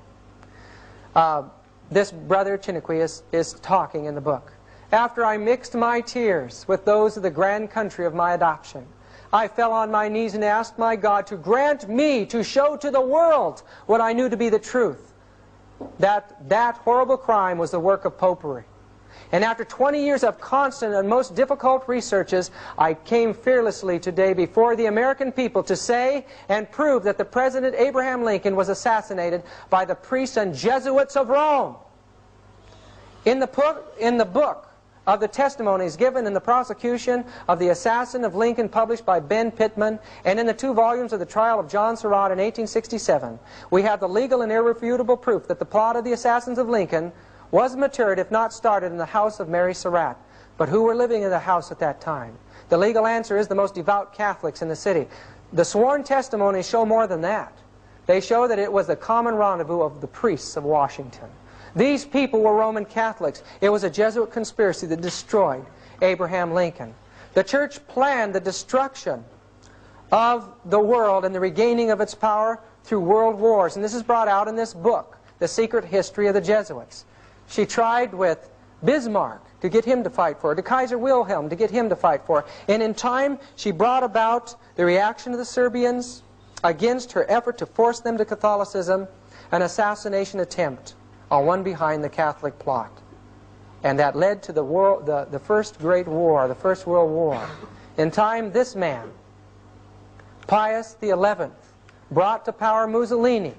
[SPEAKER 1] this brother Chiniquy is talking in the book. After I mixed my tears with those of the grand country of my adoption, I fell on my knees and asked my God to grant me to show to the world what I knew to be the truth, that horrible crime was the work of popery. And after 20 years of constant and most difficult researches, I came fearlessly today before the American people to say and prove that the President Abraham Lincoln was assassinated by the priests and Jesuits of Rome. In the book of the testimonies given in the prosecution of the assassin of Lincoln, published by Ben Pittman, and in the 2 volumes of the trial of John Surratt in 1867, we have the legal and irrefutable proof that the plot of the assassins of Lincoln was matured, if not started, in the house of Mary Surratt. But who were living in the house at that time? The legal answer is the most devout Catholics in the city. The sworn testimonies show more than that. They show that it was the common rendezvous of the priests of Washington. These people were Roman Catholics. It was a Jesuit conspiracy that destroyed Abraham Lincoln. The church planned the destruction of the world and the regaining of its power through world wars. And this is brought out in this book, The Secret History of the Jesuits. She tried with Bismarck to get him to fight for her, to Kaiser Wilhelm to get him to fight for her. And in time, she brought about the reaction of the Serbians against her effort to force them to Catholicism, an assassination attempt on one behind the Catholic plot. And that led to the first great war, the First World War. In time, this man, Pius XI, brought to power Mussolini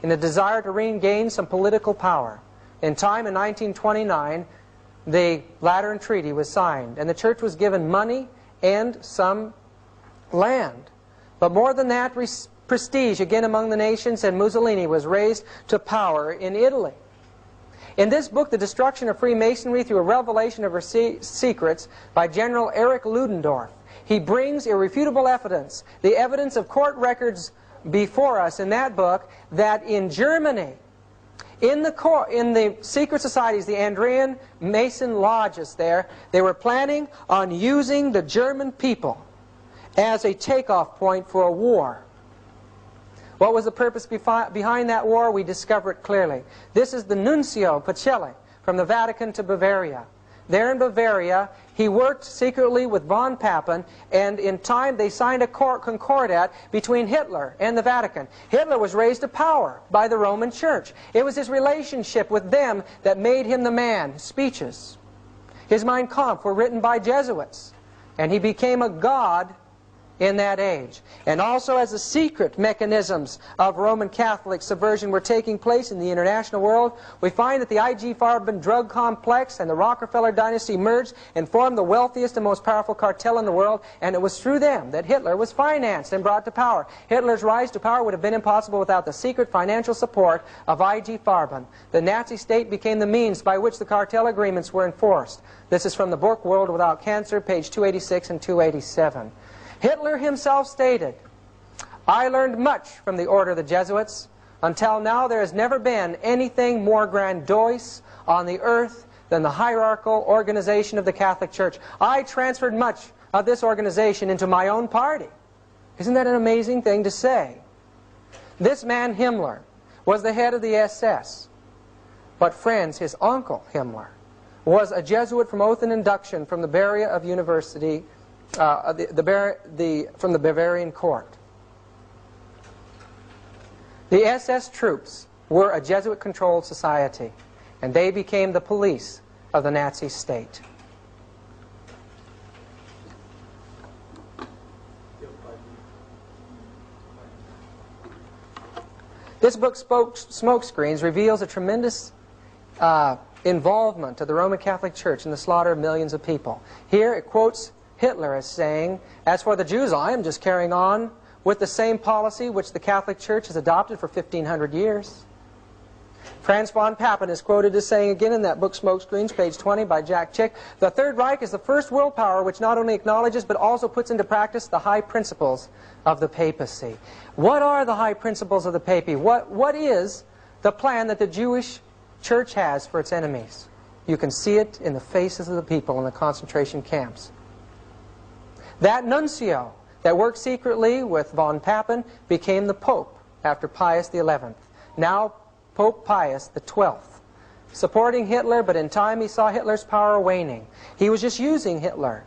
[SPEAKER 1] in the desire to regain some political power. In time, in 1929, the Lateran Treaty was signed, and the church was given money and some land. But more than that, prestige again among the nations, and Mussolini was raised to power in Italy. In this book, The Destruction of Freemasonry Through a Revelation of Her Secrets, by General Erich Ludendorff, he brings irrefutable evidence, the evidence of court records before us in that book, that in Germany, In the secret societies, the Andrean Mason lodges there, they were planning on using the German people as a takeoff point for a war. What was the purpose behind that war? We discover it clearly. This is the Nuncio Pacelli from the Vatican to Bavaria. There in Bavaria, he worked secretly with von Papen, and in time they signed a concordat between Hitler and the Vatican. Hitler was raised to power by the Roman Church. It was his relationship with them that made him the man. His speeches, his Mein Kampf were written by Jesuits, and he became a god in that age. And also as the secret mechanisms of Roman Catholic subversion were taking place in the international world, we find that the I.G. Farben drug complex and the Rockefeller dynasty merged and formed the wealthiest and most powerful cartel in the world, and it was through them that Hitler was financed and brought to power. Hitler's rise to power would have been impossible without the secret financial support of I.G. Farben. The Nazi state became the means by which the cartel agreements were enforced. This is from the book World Without Cancer, page 286 and 287. Hitler himself stated, "I learned much from the order of the Jesuits. Until now there has never been anything more grandiose on the earth than the hierarchical organization of the Catholic Church. I transferred much of this organization into my own party." Isn't that an amazing thing to say? This man Himmler was the head of the SS. But friends, his uncle Himmler was a Jesuit from oath and induction from the Bavaria of University, from the Bavarian court. The SS troops were a Jesuit-controlled society, and they became the police of the Nazi state. This book, Smokescreens, reveals a tremendous involvement of the Roman Catholic Church in the slaughter of millions of people. Here it quotes Hitler as saying, "As for the Jews, I am just carrying on with the same policy which the Catholic Church has adopted for 1,500 years. Franz von Papen is quoted as saying again in that book Smokescreens, page 20 by Jack Chick, "The Third Reich is the first world power which not only acknowledges but also puts into practice the high principles of the papacy." What are the high principles of the papacy? What is the plan that the Jewish Church has for its enemies? You can see it in the faces of the people in the concentration camps. That nuncio that worked secretly with von Papen became the Pope after Pius XI. Now Pope Pius XII, supporting Hitler, but in time he saw Hitler's power waning. He was just using Hitler,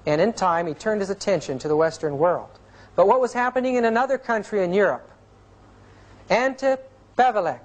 [SPEAKER 1] and in time he turned his attention to the Western world. But what was happening in another country in Europe? Ante Pavelek,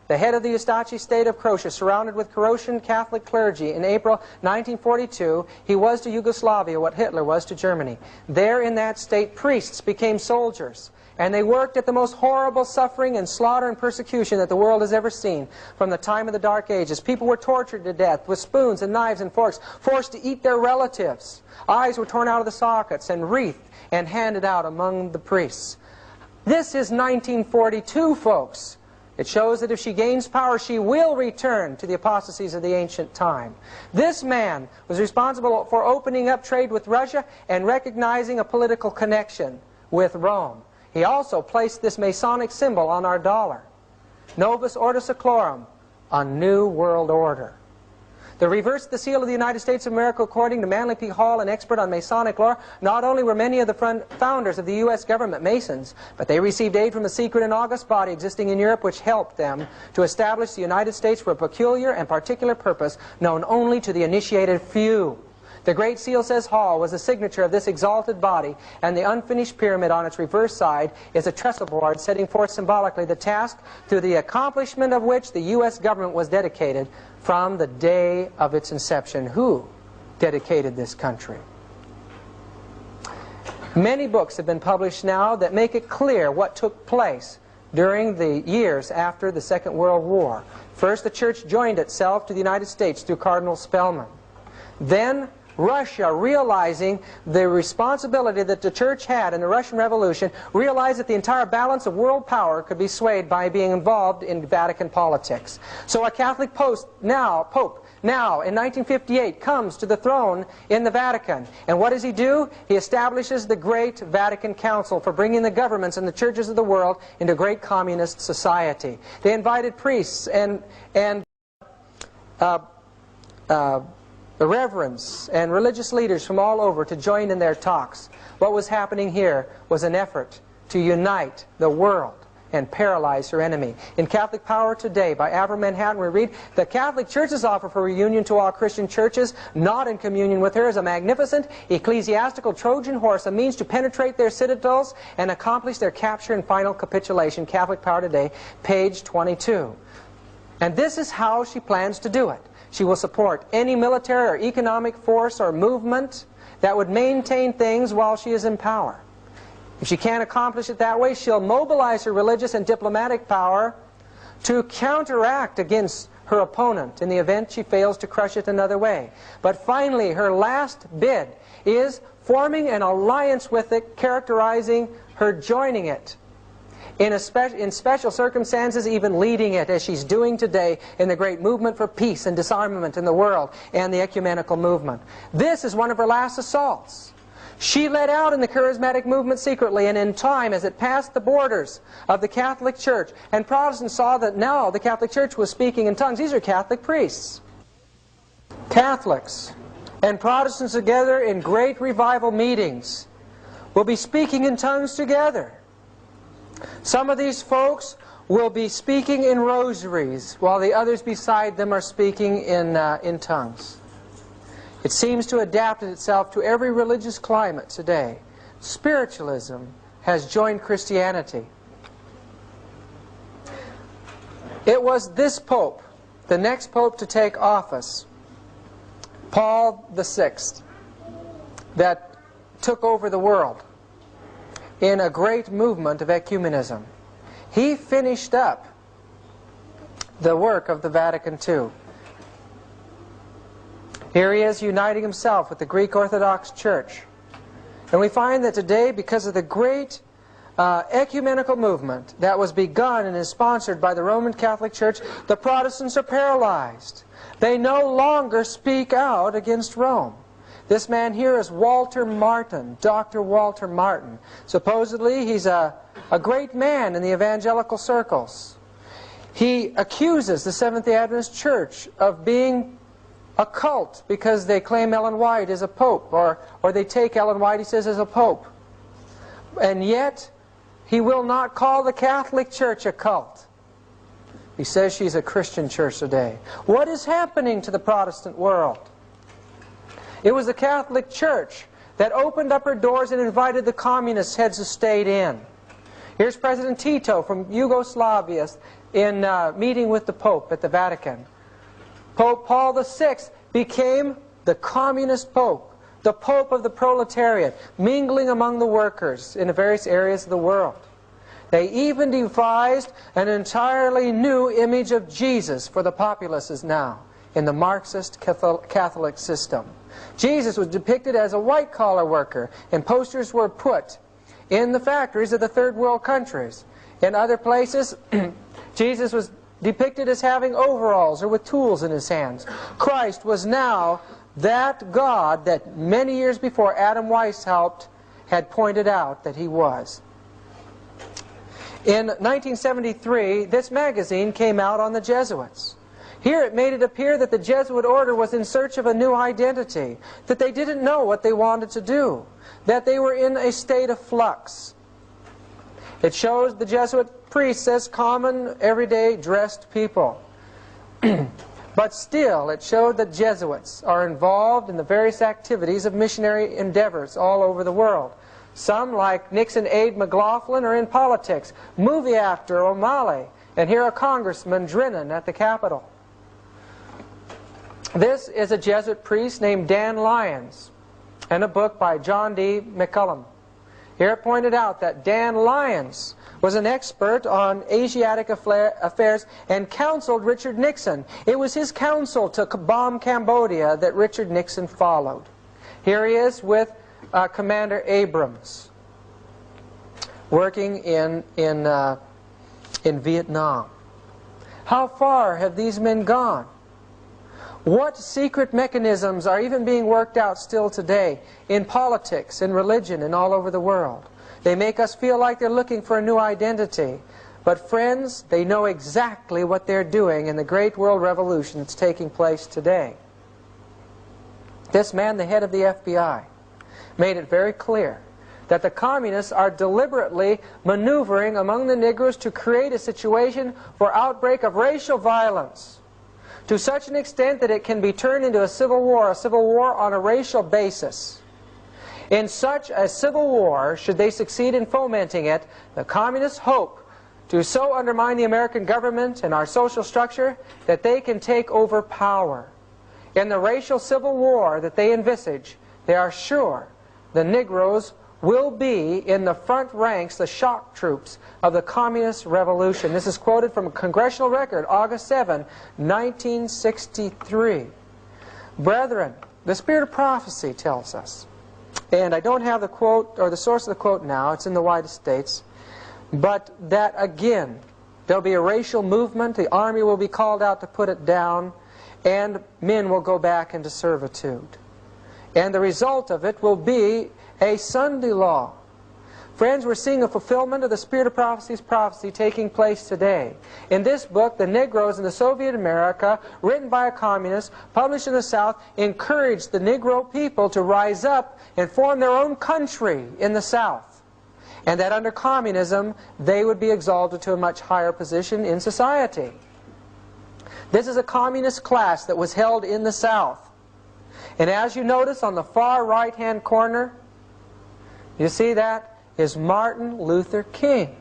[SPEAKER 1] the head of the Ustachi state of Croatia, surrounded with Croatian Catholic clergy, in April 1942, he was to Yugoslavia what Hitler was to Germany. There in that state, priests became soldiers, and they worked at the most horrible suffering and slaughter and persecution that the world has ever seen from the time of the Dark Ages. People were tortured to death with spoons and knives and forks, forced to eat their relatives. Eyes were torn out of the sockets and wreathed and handed out among the priests. This is 1942, folks. It shows that if she gains power, she will return to the apostasies of the ancient time. This man was responsible for opening up trade with Russia and recognizing a political connection with Rome. He also placed this Masonic symbol on our dollar. Novus Ordo Seclorum, a new world order. The reverse the seal of the United States of America, according to Manly P. Hall, an expert on Masonic lore. Not only were many of the founders of the U.S. government Masons, but they received aid from a secret and august body existing in Europe which helped them to establish the United States for a peculiar and particular purpose known only to the initiated few. The Great Seal, says Hall, was the signature of this exalted body, and the unfinished pyramid on its reverse side is a trestle board setting forth symbolically the task through the accomplishment of which the U.S. government was dedicated from the day of its inception. Who dedicated this country? Many books have been published now that make it clear what took place during the years after the Second World War. First, the Church joined itself to the United States through Cardinal Spellman. Then Russia, realizing the responsibility that the Church had in the Russian Revolution, realized that the entire balance of world power could be swayed by being involved in Vatican politics. So a Catholic Pope now, in 1958, comes to the throne in the Vatican. And what does he do? He establishes the Great Vatican Council for bringing the governments and the churches of the world into a great communist society. They invited priests and the reverends and religious leaders from all over to join in their talks. What was happening here was an effort to unite the world and paralyze her enemy. In Catholic Power Today by Avram Manhattan we read, "The Catholic Church's offer for reunion to all Christian churches not in communion with her is a magnificent ecclesiastical Trojan horse, a means to penetrate their citadels and accomplish their capture and final capitulation." Catholic Power Today, page 22. And this is how she plans to do it. She will support any military or economic force or movement that would maintain things while she is in power. If she can't accomplish it that way, she'll mobilize her religious and diplomatic power to counteract against her opponent in the event she fails to crush it another way. But finally, her last bid is forming an alliance with it, characterizing her joining it. In special circumstances, even leading it, as she's doing today in the great movement for peace and disarmament in the world and the ecumenical movement. This is one of her last assaults. She led out in the charismatic movement secretly, and in time, as it passed the borders of the Catholic Church, and Protestants saw that now the Catholic Church was speaking in tongues. These are Catholic priests. Catholics and Protestants together in great revival meetings will be speaking in tongues together. Some of these folks will be speaking in rosaries, while the others beside them are speaking in tongues. It seems to adapt itself to every religious climate today. Spiritualism has joined Christianity. It was this Pope, the next Pope to take office, Paul VI, that took over the world in a great movement of ecumenism. He finished up the work of the Vatican II. Here he is uniting himself with the Greek Orthodox Church. And we find that today, because of the great ecumenical movement that was begun and is sponsored by the Roman Catholic Church, the Protestants are paralyzed. They no longer speak out against Rome. This man here is Walter Martin, Dr. Walter Martin. Supposedly he's a great man in the evangelical circles. He accuses the Seventh-day Adventist Church of being occult because they claim Ellen White is a pope, or they take Ellen White, he says, as a pope. And yet he will not call the Catholic Church a cult. He says she's a Christian church today. What is happening to the Protestant world? It was the Catholic Church that opened up her doors and invited the communist heads of state in. Here's President Tito from Yugoslavia in meeting with the Pope at the Vatican. Pope Paul VI became the communist Pope, the Pope of the proletariat, mingling among the workers in the various areas of the world. They even devised an entirely new image of Jesus for the populaces now in the Marxist Catholic system. Jesus was depicted as a white-collar worker, and posters were put in the factories of the third world countries. In other places, Jesus was depicted as having overalls or with tools in his hands. Christ was now that God that many years before Adam Weishaupt had pointed out that he was. In 1973, this magazine came out on the Jesuits. Here it made it appear that the Jesuit order was in search of a new identity, that they didn't know what they wanted to do, that they were in a state of flux. It shows the Jesuit priests as common, everyday, dressed people. But still, it showed that Jesuits are involved in the various activities of missionary endeavors all over the world. Some, like Nixon aide McLaughlin, are in politics. Movie actor O'Malley, and here a Congressman Drennan at the Capitol. This is a Jesuit priest named Dan Lyons, and a book by John D. McCullum. Here it pointed out that Dan Lyons was an expert on Asiatic affairs and counseled Richard Nixon. It was his counsel to bomb Cambodia that Richard Nixon followed. Here he is with Commander Abrams, working in Vietnam. How far have these men gone? What secret mechanisms are even being worked out still today in politics, in religion, and all over the world? They make us feel like they're looking for a new identity. But friends, they know exactly what they're doing in the great world revolution that's taking place today. This man, the head of the FBI, made it very clear that the communists are deliberately maneuvering among the Negroes to create a situation for outbreak of racial violence to such an extent that it can be turned into a civil war on a racial basis. In such a civil war, should they succeed in fomenting it, the communists hope to so undermine the American government and our social structure that they can take over power. In the racial civil war that they envisage, they are sure the Negroes will be in the front ranks, the shock troops of the communist revolution. This is quoted from a congressional record, August 7, 1963. Brethren, the spirit of prophecy tells us, and I don't have the quote or the source of the quote now, it's in the United States, but that again, there'll be a racial movement, the army will be called out to put it down, and men will go back into servitude. And the result of it will be a Sunday law. Friends, we're seeing a fulfillment of the spirit of prophecy taking place today. In this book, The Negroes in the Soviet America, written by a communist, published in the South, encouraged the Negro people to rise up and form their own country in the South. And that under communism, they would be exalted to a much higher position in society. This is a communist class that was held in the South. And as you notice on the far right-hand corner, you see that is Martin Luther King,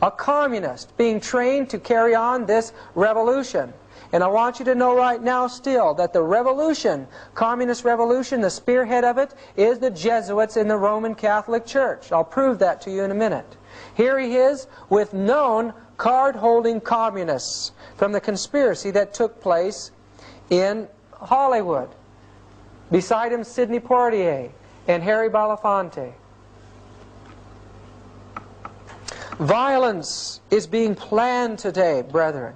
[SPEAKER 1] a communist being trained to carry on this revolution. And I want you to know right now still that the revolution, communist revolution, the spearhead of it is the Jesuits in the Roman Catholic Church. I'll prove that to you in a minute. Here he is with known card-holding communists from the conspiracy that took place in Hollywood. Beside him, Sidney Poitier and Harry Belafonte. Violence is being planned today, brethren.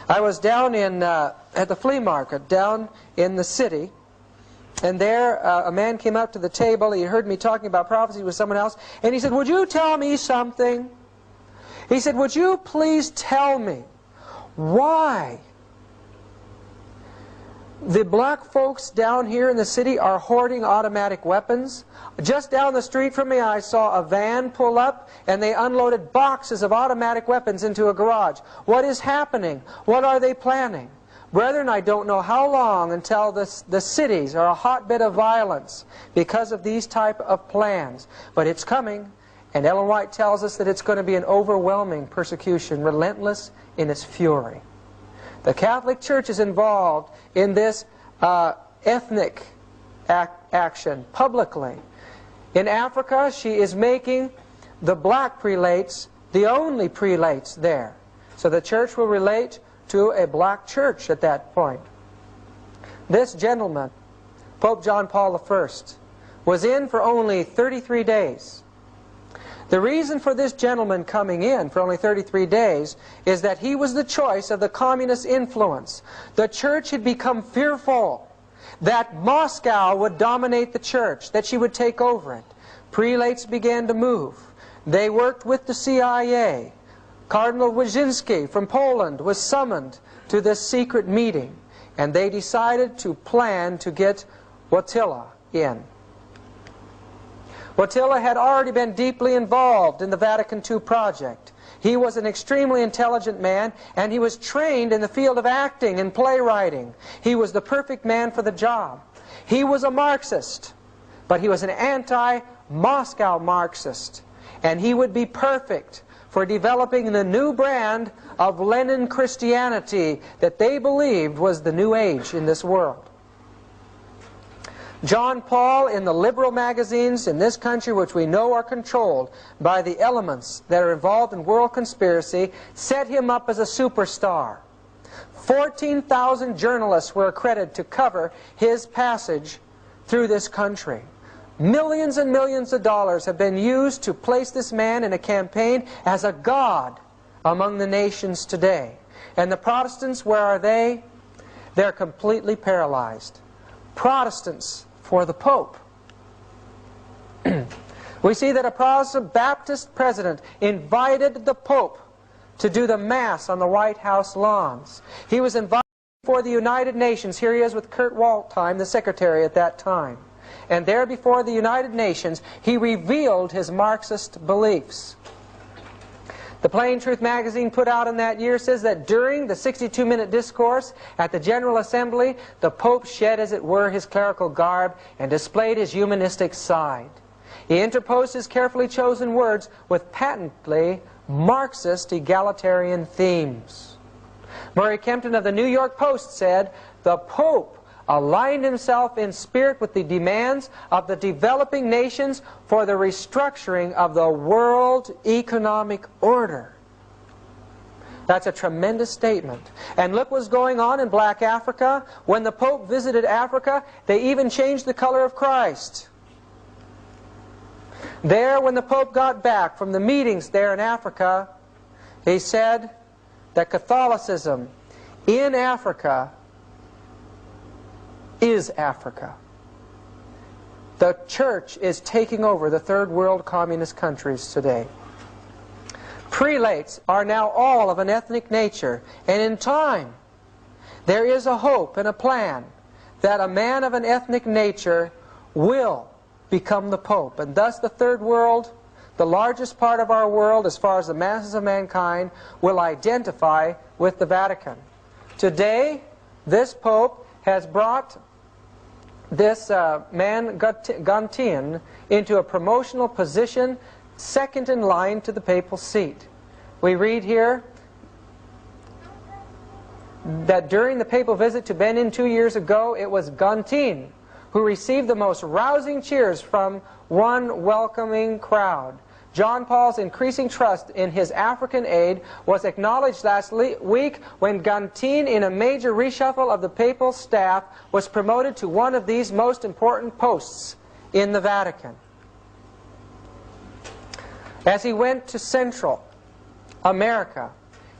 [SPEAKER 1] I was down at the flea market down in the city, and there a man came up to the table. He heard me talking about prophecy with someone else, and he said, "Would you tell me something?" He said, "Would you please tell me why the black folks down here in the city are hoarding automatic weapons? Just down the street from me I saw a van pull up and they unloaded boxes of automatic weapons into a garage. What is happening? What are they planning?" Brethren, I don't know how long until the cities are a hotbed of violence because of these type of plans. But it's coming, and Ellen White tells us that it's going to be an overwhelming persecution, relentless in its fury. The Catholic Church is involved in this ethnic action publicly. In Africa, she is making the black prelates the only prelates there. So the church will relate to a black church at that point. This gentleman, Pope John Paul I, was in for only 33 days. The reason for this gentleman coming in for only 33 days is that he was the choice of the communist influence. The church had become fearful that Moscow would dominate the church, that she would take over it. Prelates began to move. They worked with the CIA. Cardinal Wyszynski from Poland was summoned to this secret meeting, and they decided to plan to get Wojtyla in. Wojtyla had already been deeply involved in the Vatican II project. He was an extremely intelligent man, and he was trained in the field of acting and playwriting. He was the perfect man for the job. He was a Marxist, but he was an anti-Moscow Marxist, and he would be perfect for developing the new brand of Lenin Christianity that they believed was the new age in this world. John Paul, in the liberal magazines in this country, which we know are controlled by the elements that are involved in world conspiracy, set him up as a superstar. 14,000 journalists were accredited to cover his passage through this country. Millions and millions of dollars have been used to place this man in a campaign as a god among the nations today. And the Protestants, where are they? they're completely paralyzed. Protestants for the Pope. We see that a Protestant Baptist president invited the Pope to do the Mass on the White House lawns. He was invited before the United Nations. Here he is with Kurt Waldheim, the secretary at that time. And there before the United Nations, he revealed his Marxist beliefs. The Plain Truth magazine put out in that year says that during the 62-minute discourse at the General Assembly, the Pope shed, as it were, his clerical garb and displayed his humanistic side. He interposed his carefully chosen words with patently Marxist egalitarian themes. Murray Kempton of the New York Post said, "The Pope aligned himself in spirit with the demands of the developing nations for the restructuring of the world economic order." That's a tremendous statement. And look what's going on in black Africa. When the Pope visited Africa, they even changed the color of Christ. There, when the Pope got back from the meetings there in Africa, he said that Catholicism in Africa is Africa. The church is taking over the third world communist countries today. Prelates are now all of an ethnic nature, and in time there is a hope and a plan that a man of an ethnic nature will become the Pope, and thus the third world, the largest part of our world as far as the masses of mankind, will identify with the Vatican. Today, this Pope has brought this man Guntian into a promotional position second in line to the papal seat. We read here that during the papal visit to Benin 2 years ago, it was Guntian who received the most rousing cheers from one welcoming crowd. John Paul's increasing trust in his African aid was acknowledged last week when Guntian, in a major reshuffle of the papal staff, was promoted to one of these most important posts in the Vatican. As he went to Central America,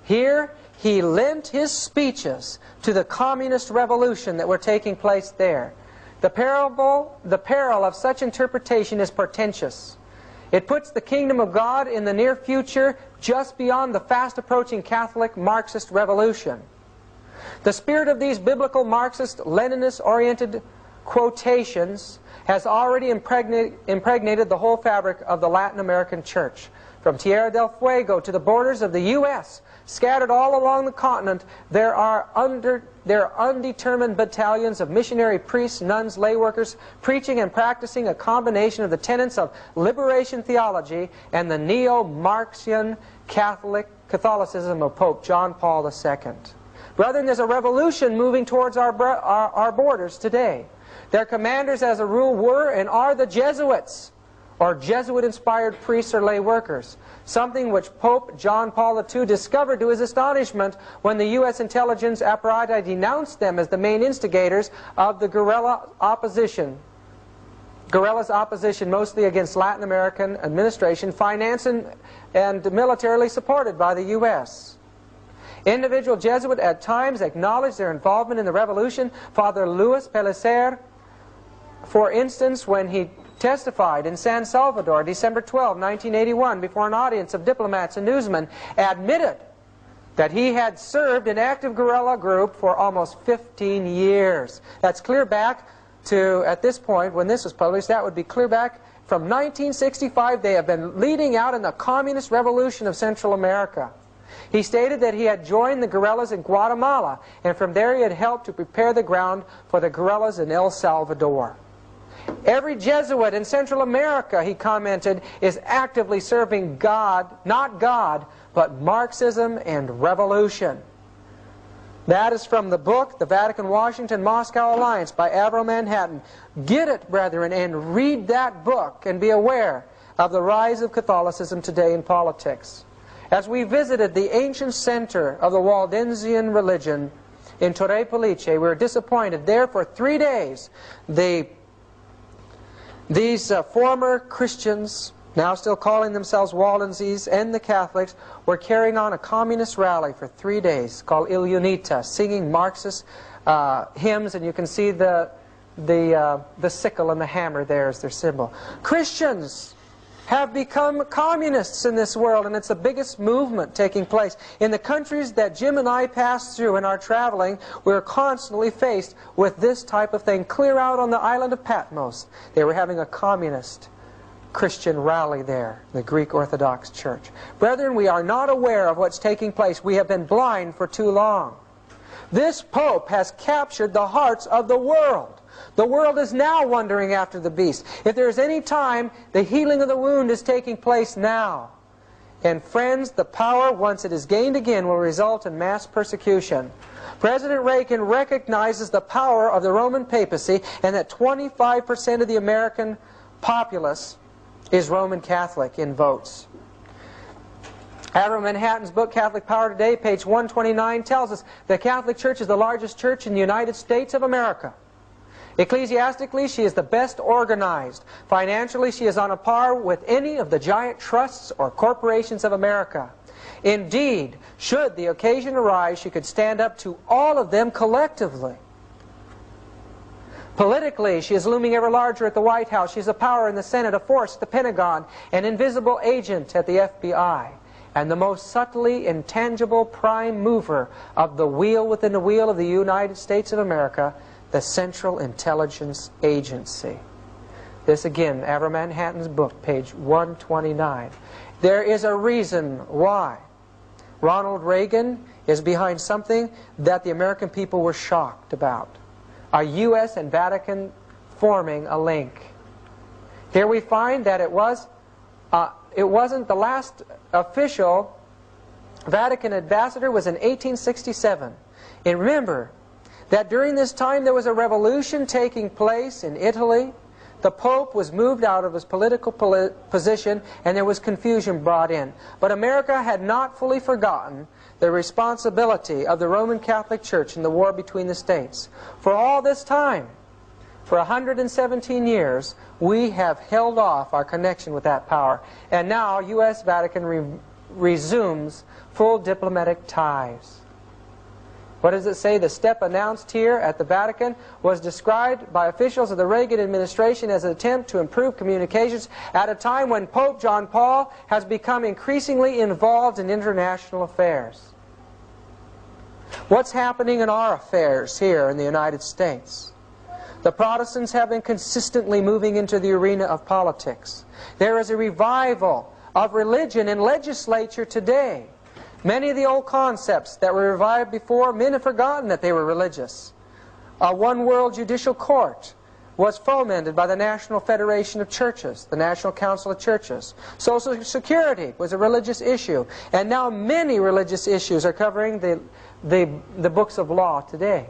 [SPEAKER 1] here he lent his speeches to the communist revolution that were taking place there. The peril of such interpretation is portentous. It puts the kingdom of God in the near future just beyond the fast-approaching Catholic Marxist revolution. The spirit of these biblical Marxist, Leninist-oriented quotations has already impregnated the whole fabric of the Latin American church. From Tierra del Fuego to the borders of the U.S., scattered all along the continent, there are undetermined battalions of missionary priests, nuns, lay workers, preaching and practicing a combination of the tenets of liberation theology and the neo-Marxian Catholicism of Pope John Paul II. Brethren, there's a revolution moving towards our borders today. Their commanders, as a rule, were and are the Jesuits, or Jesuit-inspired priests or lay workers, something which Pope John Paul II discovered to his astonishment when the U.S. intelligence apparatus denounced them as the main instigators of the guerrilla's opposition mostly against Latin American administration, financed and militarily supported by the U.S. Individual Jesuits at times acknowledged their involvement in the revolution. Father Louis Pellicer, for instance, when he testified in San Salvador, December 12, 1981, before an audience of diplomats and newsmen, admitted that he had served an active guerrilla group for almost 15 years. That's clear back to, at this point, when this was published, that would be clear back from 1965. They have been leading out in the communist revolution of Central America. He stated that he had joined the guerrillas in Guatemala, and from there he had helped to prepare the ground for the guerrillas in El Salvador. Every Jesuit in Central America, he commented, is actively serving God, not God, but Marxism and revolution. That is from the book, The Vatican-Washington-Moscow Alliance by Avro Manhattan. Get it, brethren, and read that book and be aware of the rise of Catholicism today in politics. As we visited the ancient center of the Waldensian religion in Torre Pellice, we were disappointed. There for 3 days, these former Christians now still calling themselves Waldenses, and the Catholics, were carrying on a communist rally for 3 days called Il Unita, singing Marxist hymns, and you can see the sickle and the hammer there as their symbol. Christians have become communists in this world, and it's the biggest movement taking place. In the countries that Jim and I pass through in our traveling, we're constantly faced with this type of thing. Clear out on the island of Patmos, they were having a communist Christian rally there, the Greek Orthodox Church. Brethren, we are not aware of what's taking place. We have been blind for too long. This Pope has captured the hearts of the world. The world is now wandering after the beast. If there is any time, the healing of the wound is taking place now. And friends, the power, once it is gained again, will result in mass persecution. President Reagan recognizes the power of the Roman papacy, and that 25% of the American populace is Roman Catholic in votes. Avram Manhattan's book, Catholic Power Today, page 129, tells us the Catholic Church is the largest church in the United States of America. Ecclesiastically, she is the best organized. Financially, she is on a par with any of the giant trusts or corporations of America. Indeed, should the occasion arise, she could stand up to all of them collectively. Politically, she is looming ever larger at the White House. She is a power in the Senate, a force at the Pentagon, an invisible agent at the FBI, and the most subtly intangible prime mover of the wheel within the wheel of the United States of America, the Central Intelligence Agency. This again, Avram Manhattan's book, page 129. There is a reason why Ronald Reagan is behind something that the American people were shocked about. A U.S. and Vatican forming a link. Here we find that it wasn't the last official Vatican ambassador was in 1867. And remember that during this time there was a revolution taking place in Italy. The Pope was moved out of his political position, and there was confusion brought in. But America had not fully forgotten the responsibility of the Roman Catholic Church in the war between the states. For all this time, for 117 years, we have held off our connection with that power. And now U.S. Vatican resumes full diplomatic ties. What does it say? The step announced here at the Vatican was described by officials of the Reagan administration as an attempt to improve communications at a time when Pope John Paul has become increasingly involved in international affairs. What's happening in our affairs here in the United States? The Protestants have been consistently moving into the arena of politics. There is a revival of religion in legislature today. Many of the old concepts that were revived before, men have forgotten that they were religious. A one-world judicial court was fomented by the National Federation of Churches, the National Council of Churches. Social Security was a religious issue. And now many religious issues are covering the books of law today.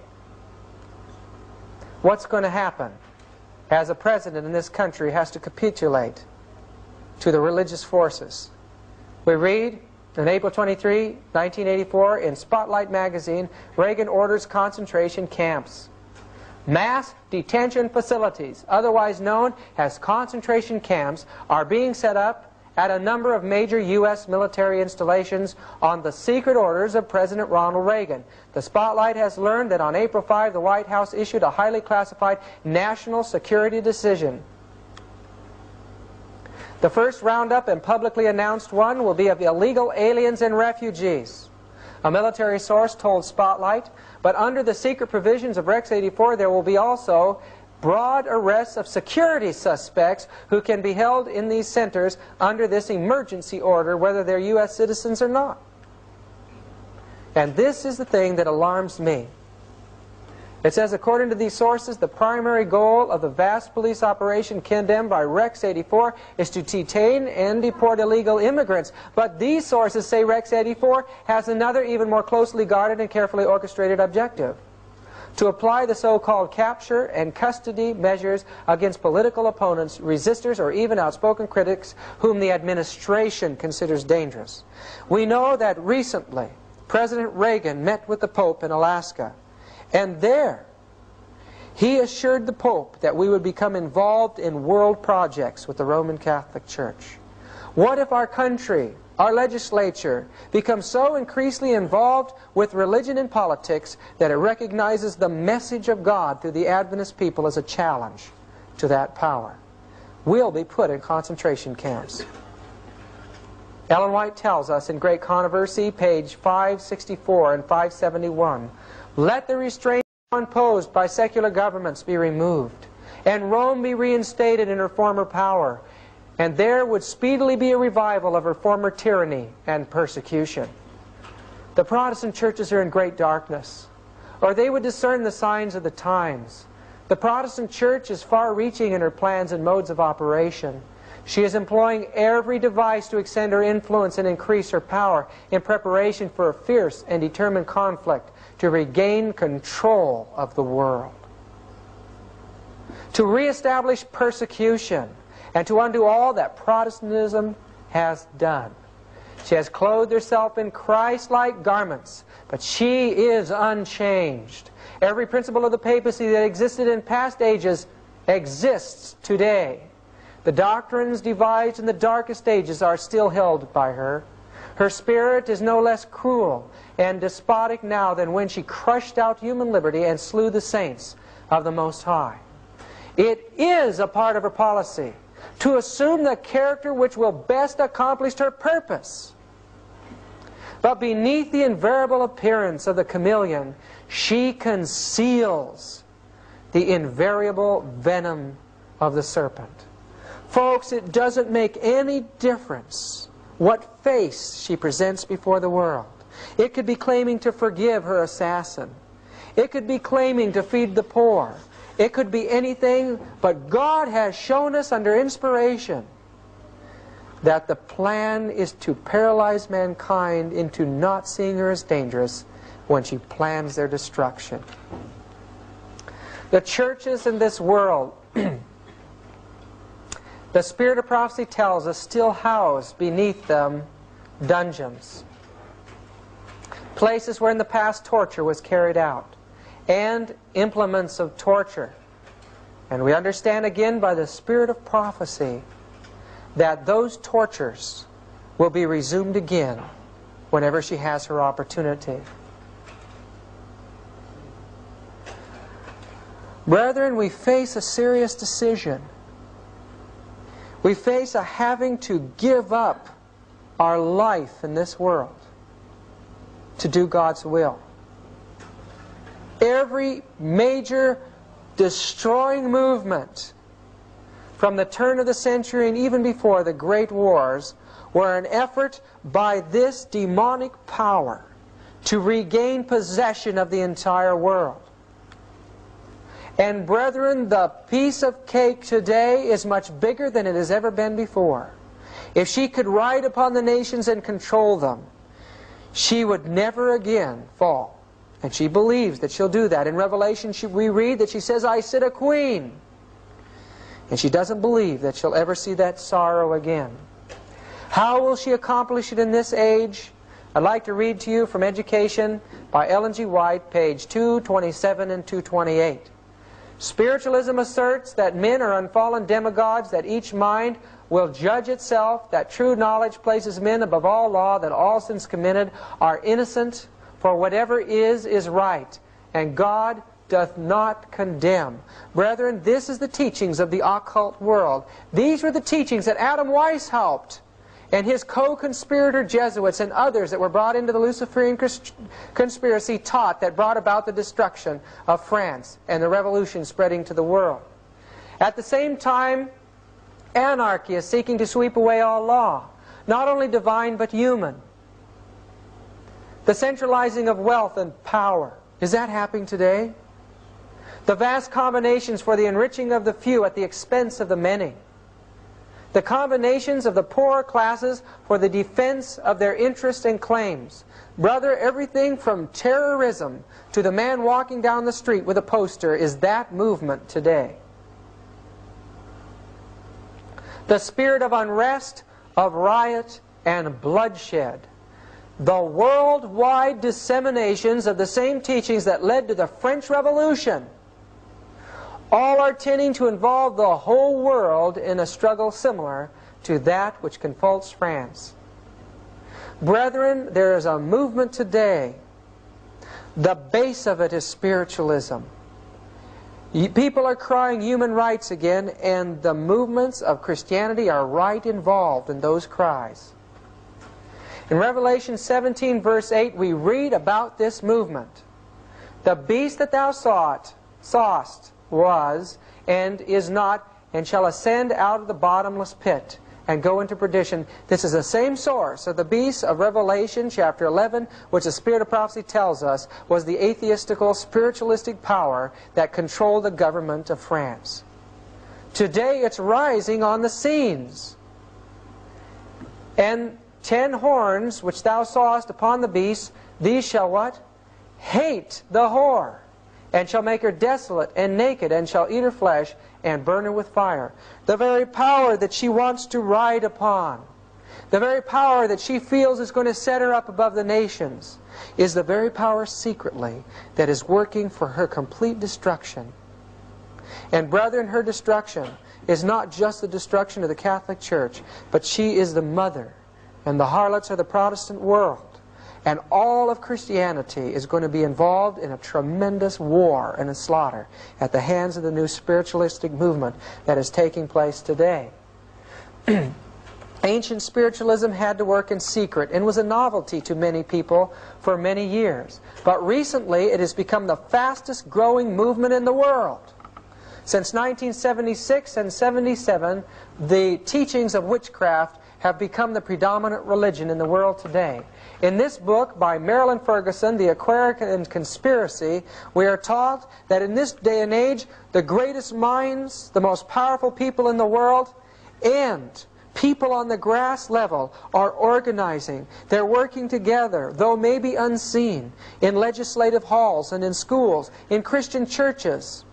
[SPEAKER 1] What's going to happen as a president in this country has to capitulate to the religious forces? We read on April 23, 1984, in Spotlight magazine, Reagan orders concentration camps. Mass detention facilities, otherwise known as concentration camps, are being set up at a number of major U.S. military installations on the secret orders of President Ronald Reagan. The Spotlight has learned that on April 5, the White House issued a highly classified national security decision. The first roundup and publicly announced one will be of illegal aliens and refugees. A military source told Spotlight, but under the secret provisions of Rex 84 there will be also broad arrests of security suspects who can be held in these centers under this emergency order, whether they're U.S. citizens or not. And this is the thing that alarms me. It says, according to these sources, the primary goal of the vast police operation condemned by Rex 84 is to detain and deport illegal immigrants. But these sources say Rex 84 has another, even more closely guarded and carefully orchestrated objective: to apply the so-called capture and custody measures against political opponents, resistors, or even outspoken critics whom the administration considers dangerous. We know that recently President Reagan met with the Pope in Alaska. And there, he assured the Pope that we would become involved in world projects with the Roman Catholic Church. What if our country, our legislature, becomes so increasingly involved with religion and politics that it recognizes the message of God through the Adventist people as a challenge to that power? We'll be put in concentration camps. Ellen White tells us in Great Controversy, page 564 and 571, "Let the restraints imposed by secular governments be removed, and Rome be reinstated in her former power, and there would speedily be a revival of her former tyranny and persecution." The Protestant churches are in great darkness, or they would discern the signs of the times. The Protestant church is far-reaching in her plans and modes of operation. She is employing every device to extend her influence and increase her power in preparation for a fierce and determined conflict to regain control of the world, to reestablish persecution, and to undo all that Protestantism has done. She has clothed herself in Christ-like garments, but she is unchanged. Every principle of the papacy that existed in past ages exists today. The doctrines devised in the darkest ages are still held by her. Her spirit is no less cruel and despotic now than when she crushed out human liberty and slew the saints of the Most High. It is a part of her policy to assume the character which will best accomplish her purpose. But beneath the invariable appearance of the chameleon, she conceals the invariable venom of the serpent. Folks, it doesn't make any difference what face she presents before the world. It could be claiming to forgive her assassin. It could be claiming to feed the poor. It could be anything, but God has shown us under inspiration that the plan is to paralyze mankind into not seeing her as dangerous when she plans their destruction. The churches in this world, the Spirit of Prophecy tells us, still house beneath them dungeons, places where in the past torture was carried out, and implements of torture. And we understand again by the Spirit of Prophecy that those tortures will be resumed again whenever she has her opportunity. Brethren, we face a serious decision. We face a having to give up our life in this world to do God's will. Every major destroying movement from the turn of the century and even before the great wars were an effort by this demonic power to regain possession of the entire world. And brethren, the piece of cake today is much bigger than it has ever been before. If she could ride upon the nations and control them, she would never again fall. And she believes that she'll do that. In Revelation we read that she says, "I sit a queen." And she doesn't believe that she'll ever see that sorrow again. How will she accomplish it in this age? I'd like to read to you from Education by Ellen G. White, page 227 and 228. Spiritualism asserts that men are unfallen demigods, that each mind will judge itself, that true knowledge places men above all law, that all sins committed are innocent, for whatever is right, and God doth not condemn. Brethren, this is the teachings of the occult world. These were the teachings that Adam Weiss helped, and his co-conspirator Jesuits and others that were brought into the Luciferian conspiracy taught, that brought about the destruction of France and the revolution spreading to the world. At the same time, anarchy is seeking to sweep away all law, not only divine but human. The centralizing of wealth and power, is that happening today? The vast combinations for the enriching of the few at the expense of the many. The combinations of the poorer classes for the defense of their interests and claims. Brother, everything from terrorism to the man walking down the street with a poster is that movement today. The spirit of unrest, of riot, and bloodshed. The worldwide disseminations of the same teachings that led to the French Revolution. All are tending to involve the whole world in a struggle similar to that which confronts France. Brethren, there is a movement today. The base of it is spiritualism. People are crying human rights again, and the movements of Christianity are right involved in those cries. In Revelation 17, verse 8, we read about this movement. The beast that thou sawest was, and is not, and shall ascend out of the bottomless pit, and go into perdition. This is the same source of the beast of Revelation chapter 11, which the Spirit of Prophecy tells us was the atheistical, spiritualistic power that controlled the government of France. Today it's rising on the scenes. And 10 horns which thou sawest upon the beast, these shall what? Hate the whore, and shall make her desolate and naked, and shall eat her flesh, and burn her with fire. The very power that she wants to ride upon, the very power that she feels is going to set her up above the nations, is the very power secretly that is working for her complete destruction. And brethren, her destruction is not just the destruction of the Catholic Church, but she is the mother, and the harlots of the Protestant world. And all of Christianity is going to be involved in a tremendous war and a slaughter at the hands of the new spiritualistic movement that is taking place today. Ancient spiritualism had to work in secret and was a novelty to many people for many years. But recently it has become the fastest growing movement in the world. Since 1976 and 77, the teachings of witchcraft have become the predominant religion in the world today. In this book by Marilyn Ferguson, The Aquarian Conspiracy, we are taught that in this day and age, the greatest minds, the most powerful people in the world, and people on the grass level are organizing. They're working together, though maybe unseen, in legislative halls and in schools, in Christian churches.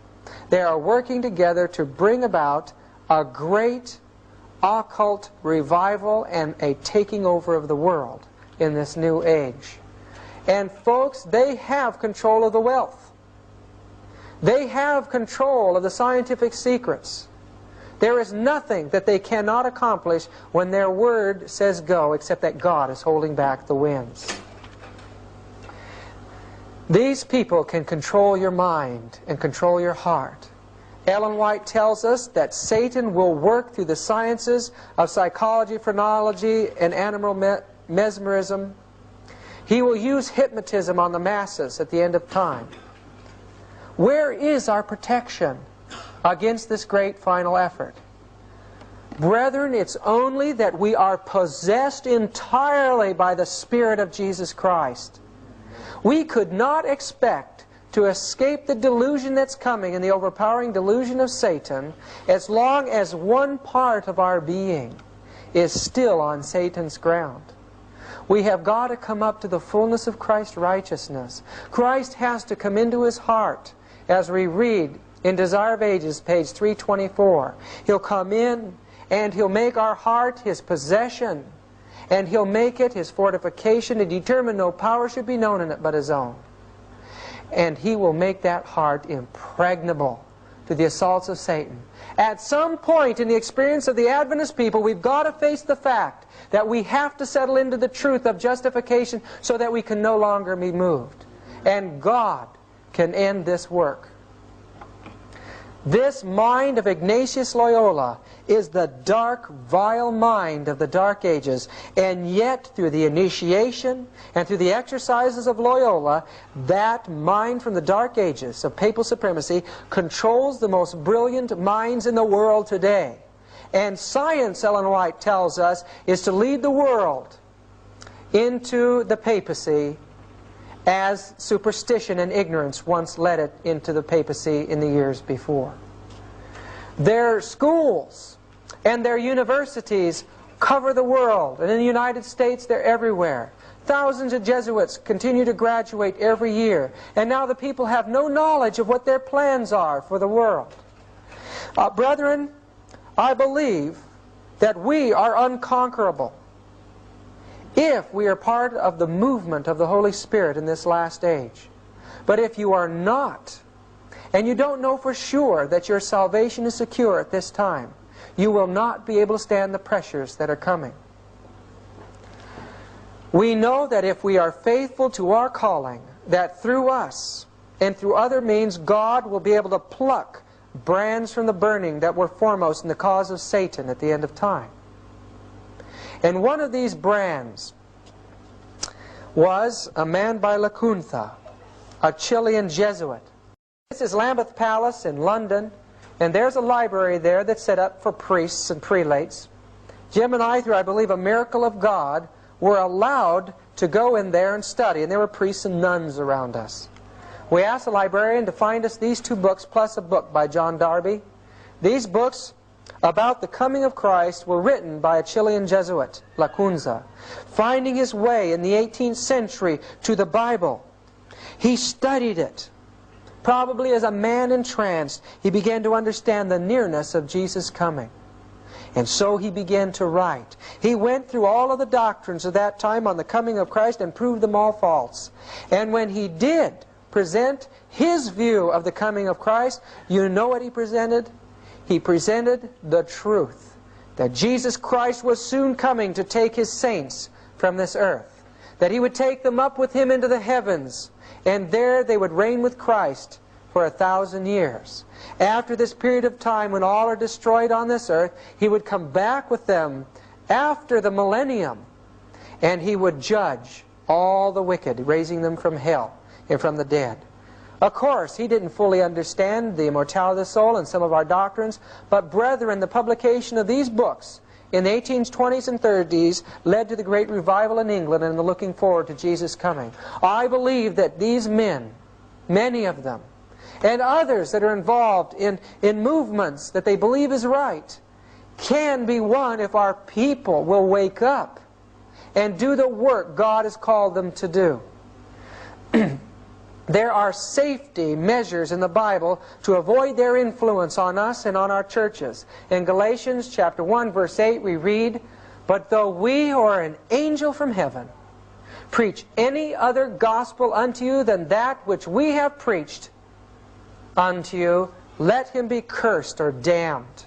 [SPEAKER 1] They are working together to bring about a great occult revival and a taking over of the world in this new age. And folks, they have control of the wealth. They have control of the scientific secrets. There is nothing that they cannot accomplish when their word says go, except that God is holding back the winds. These people can control your mind and control your heart. Ellen White tells us that Satan will work through the sciences of psychology, phrenology, and animal mesmerism. He will use hypnotism on the masses at the end of time. Where is our protection against this great final effort? Brethren, it's only that we are possessed entirely by the Spirit of Jesus Christ. We could not expect to escape the delusion that's coming and the overpowering delusion of Satan as long as one part of our being is still on Satan's ground. We have got to come up to the fullness of Christ's righteousness. Christ has to come into his heart, as we read in Desire of Ages, page 324. He'll come in and he'll make our heart his possession, and he'll make it his fortification and determine no power should be known in it but his own. And he will make that heart impregnable to the assaults of Satan. At some point in the experience of the Adventist people, we've got to face the fact that we have to settle into the truth of justification so that we can no longer be moved. And God can end this work. This mind of Ignatius Loyola is the dark, vile mind of the Dark Ages. And yet, through the initiation and through the exercises of Loyola, that mind from the Dark Ages of papal supremacy controls the most brilliant minds in the world today. And science, Ellen White tells us, is to lead the world into the papacy as superstition and ignorance once led it into the papacy in the years before. Their schools and their universities cover the world, and in the United States they're everywhere. Thousands of Jesuits continue to graduate every year, and now the people have no knowledge of what their plans are for the world. Brethren, I believe that we are unconquerable if we are part of the movement of the Holy Spirit in this last age. But if you are not, and you don't know for sure that your salvation is secure at this time, you will not be able to stand the pressures that are coming. We know that if we are faithful to our calling, that through us and through other means, God will be able to pluck brands from the burning that were foremost in the cause of Satan at the end of time. And one of these brands was a man by Lacunza, a Chilean Jesuit. This is Lambeth Palace in London, and there's a library there that's set up for priests and prelates. Jim and I, through I believe a miracle of God, were allowed to go in there and study, and there were priests and nuns around us. We asked the librarian to find us these 2 books plus a book by John Darby. These books about the coming of Christ were written by a Chilean Jesuit, Lacunza, finding his way in the 18th century to the Bible. He studied it. Probably as a man entranced, he began to understand the nearness of Jesus' coming. And so he began to write. He went through all of the doctrines of that time on the coming of Christ and proved them all false. And when he did present his view of the coming of Christ, you know what he presented? He presented the truth, that Jesus Christ was soon coming to take his saints from this earth, that he would take them up with him into the heavens, and there they would reign with Christ for 1,000 years. After this period of time when all are destroyed on this earth, he would come back with them after the millennium, and he would judge all the wicked, raising them from hell and from the dead. Of course, he didn't fully understand the immortality of the soul and some of our doctrines, but brethren, the publication of these books in the 1820s and 30s led to the great revival in England and the looking forward to Jesus' coming. I believe that these men, many of them, and others that are involved in movements that they believe is right, can be won if our people will wake up and do the work God has called them to do. There are safety measures in the Bible to avoid their influence on us and on our churches. In Galatians chapter 1 verse 8 we read, "But though we or an angel from heaven preach any other gospel unto you than that which we have preached unto you, let him be cursed or damned."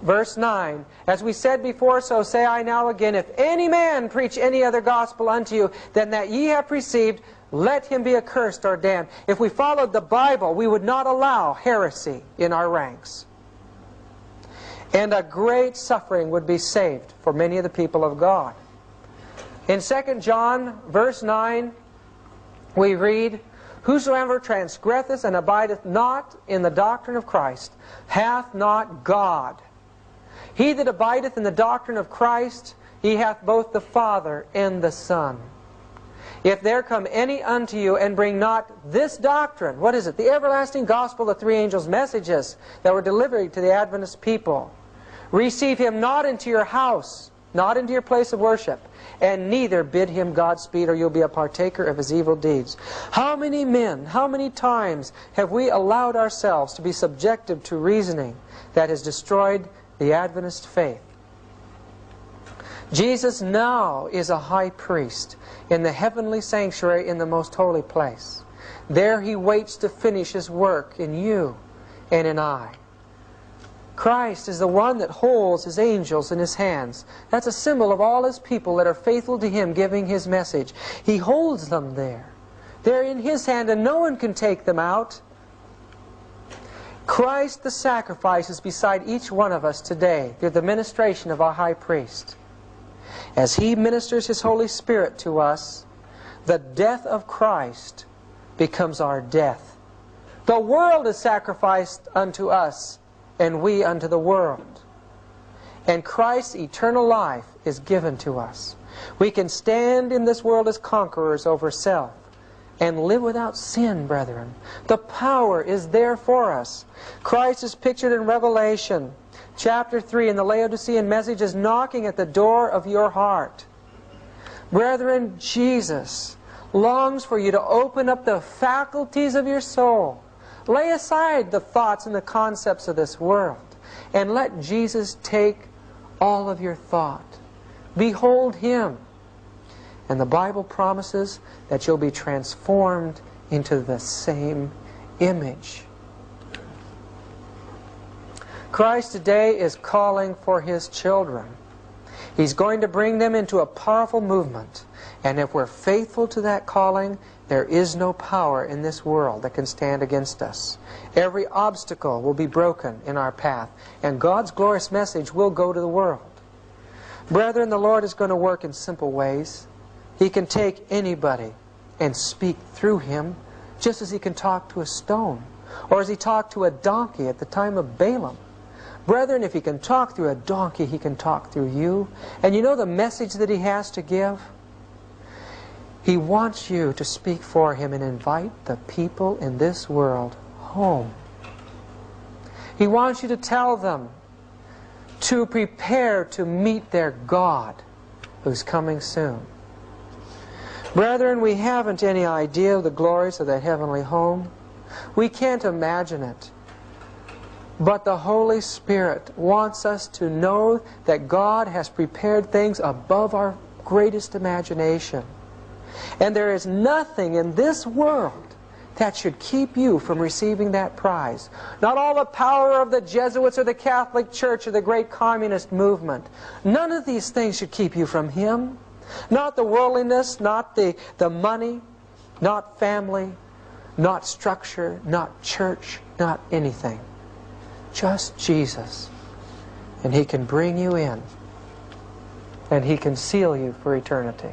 [SPEAKER 1] Verse 9, "As we said before, so say I now again, if any man preach any other gospel unto you than that ye have received, let him be accursed or damned." If we followed the Bible, we would not allow heresy in our ranks. And a great suffering would be saved for many of the people of God. In 2 John verse 9, we read, "Whosoever transgresseth and abideth not in the doctrine of Christ hath not God. He that abideth in the doctrine of Christ, he hath both the Father and the Son. If there come any unto you and bring not this doctrine," what is it? The everlasting gospel, the 3 angels' messages that were delivered to the Adventist people, "receive him not into your house," not into your place of worship, "and neither bid him Godspeed, or you'll be a partaker of his evil deeds." How many men, how many times have we allowed ourselves to be subjected to reasoning that has destroyed the Adventist faith? Jesus now is a high priest in the heavenly sanctuary in the most holy place. There he waits to finish his work in you and in I. Christ is the one that holds his angels in his hands. That's a symbol of all his people that are faithful to him, giving his message. He holds them there. They're in his hand and no one can take them out. Christ the sacrifice is beside each one of us today through the ministration of our high priest. As he ministers his Holy Spirit to us, the death of Christ becomes our death. The world is sacrificed unto us, and we unto the world. And Christ's eternal life is given to us. We can stand in this world as conquerors over self and live without sin, brethren. The power is there for us. Christ is pictured in Revelation chapter 3 in the Laodicean message is knocking at the door of your heart. Brethren, Jesus longs for you to open up the faculties of your soul. Lay aside the thoughts and the concepts of this world and let Jesus take all of your thought. Behold him. And the Bible promises that you'll be transformed into the same image. Christ today is calling for His children. He's going to bring them into a powerful movement. And if we're faithful to that calling, there is no power in this world that can stand against us. Every obstacle will be broken in our path, and God's glorious message will go to the world. Brethren, the Lord is going to work in simple ways. He can take anybody and speak through him, just as He can talk to a stone, or as He talked to a donkey at the time of Balaam. Brethren, if He can talk through a donkey, He can talk through you. And you know the message that He has to give? He wants you to speak for Him and invite the people in this world home. He wants you to tell them to prepare to meet their God who's coming soon. Brethren, we haven't any idea of the glories of that heavenly home. We can't imagine it. But the Holy Spirit wants us to know that God has prepared things above our greatest imagination. And there is nothing in this world that should keep you from receiving that prize. Not all the power of the Jesuits or the Catholic Church or the great communist movement. None of these things should keep you from Him. Not the worldliness, not the money, not family, not structure, not church, not anything. Just Jesus. And He can bring you in. And He can seal you for eternity.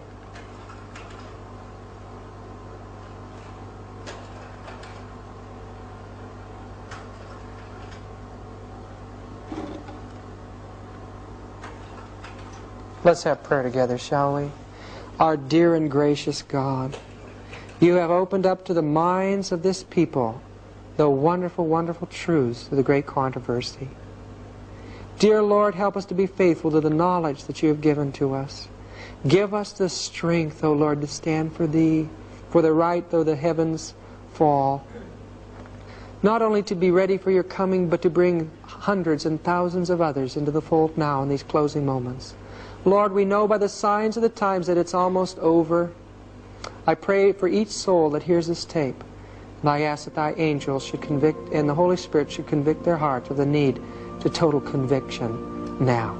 [SPEAKER 1] Let's have prayer together, shall we? Our dear and gracious God, You have opened up to the minds of this people the wonderful, wonderful truths of the great controversy. Dear Lord, help us to be faithful to the knowledge that You have given to us. Give us the strength, O Lord, to stand for Thee, for the right though the heavens fall. Not only to be ready for Your coming, but to bring hundreds and thousands of others into the fold now in these closing moments. Lord, we know by the signs of the times that it's almost over. I pray for each soul that hears this tape, and I ask that Thy angels should convict, and the Holy Spirit should convict their hearts of the need to total conviction now.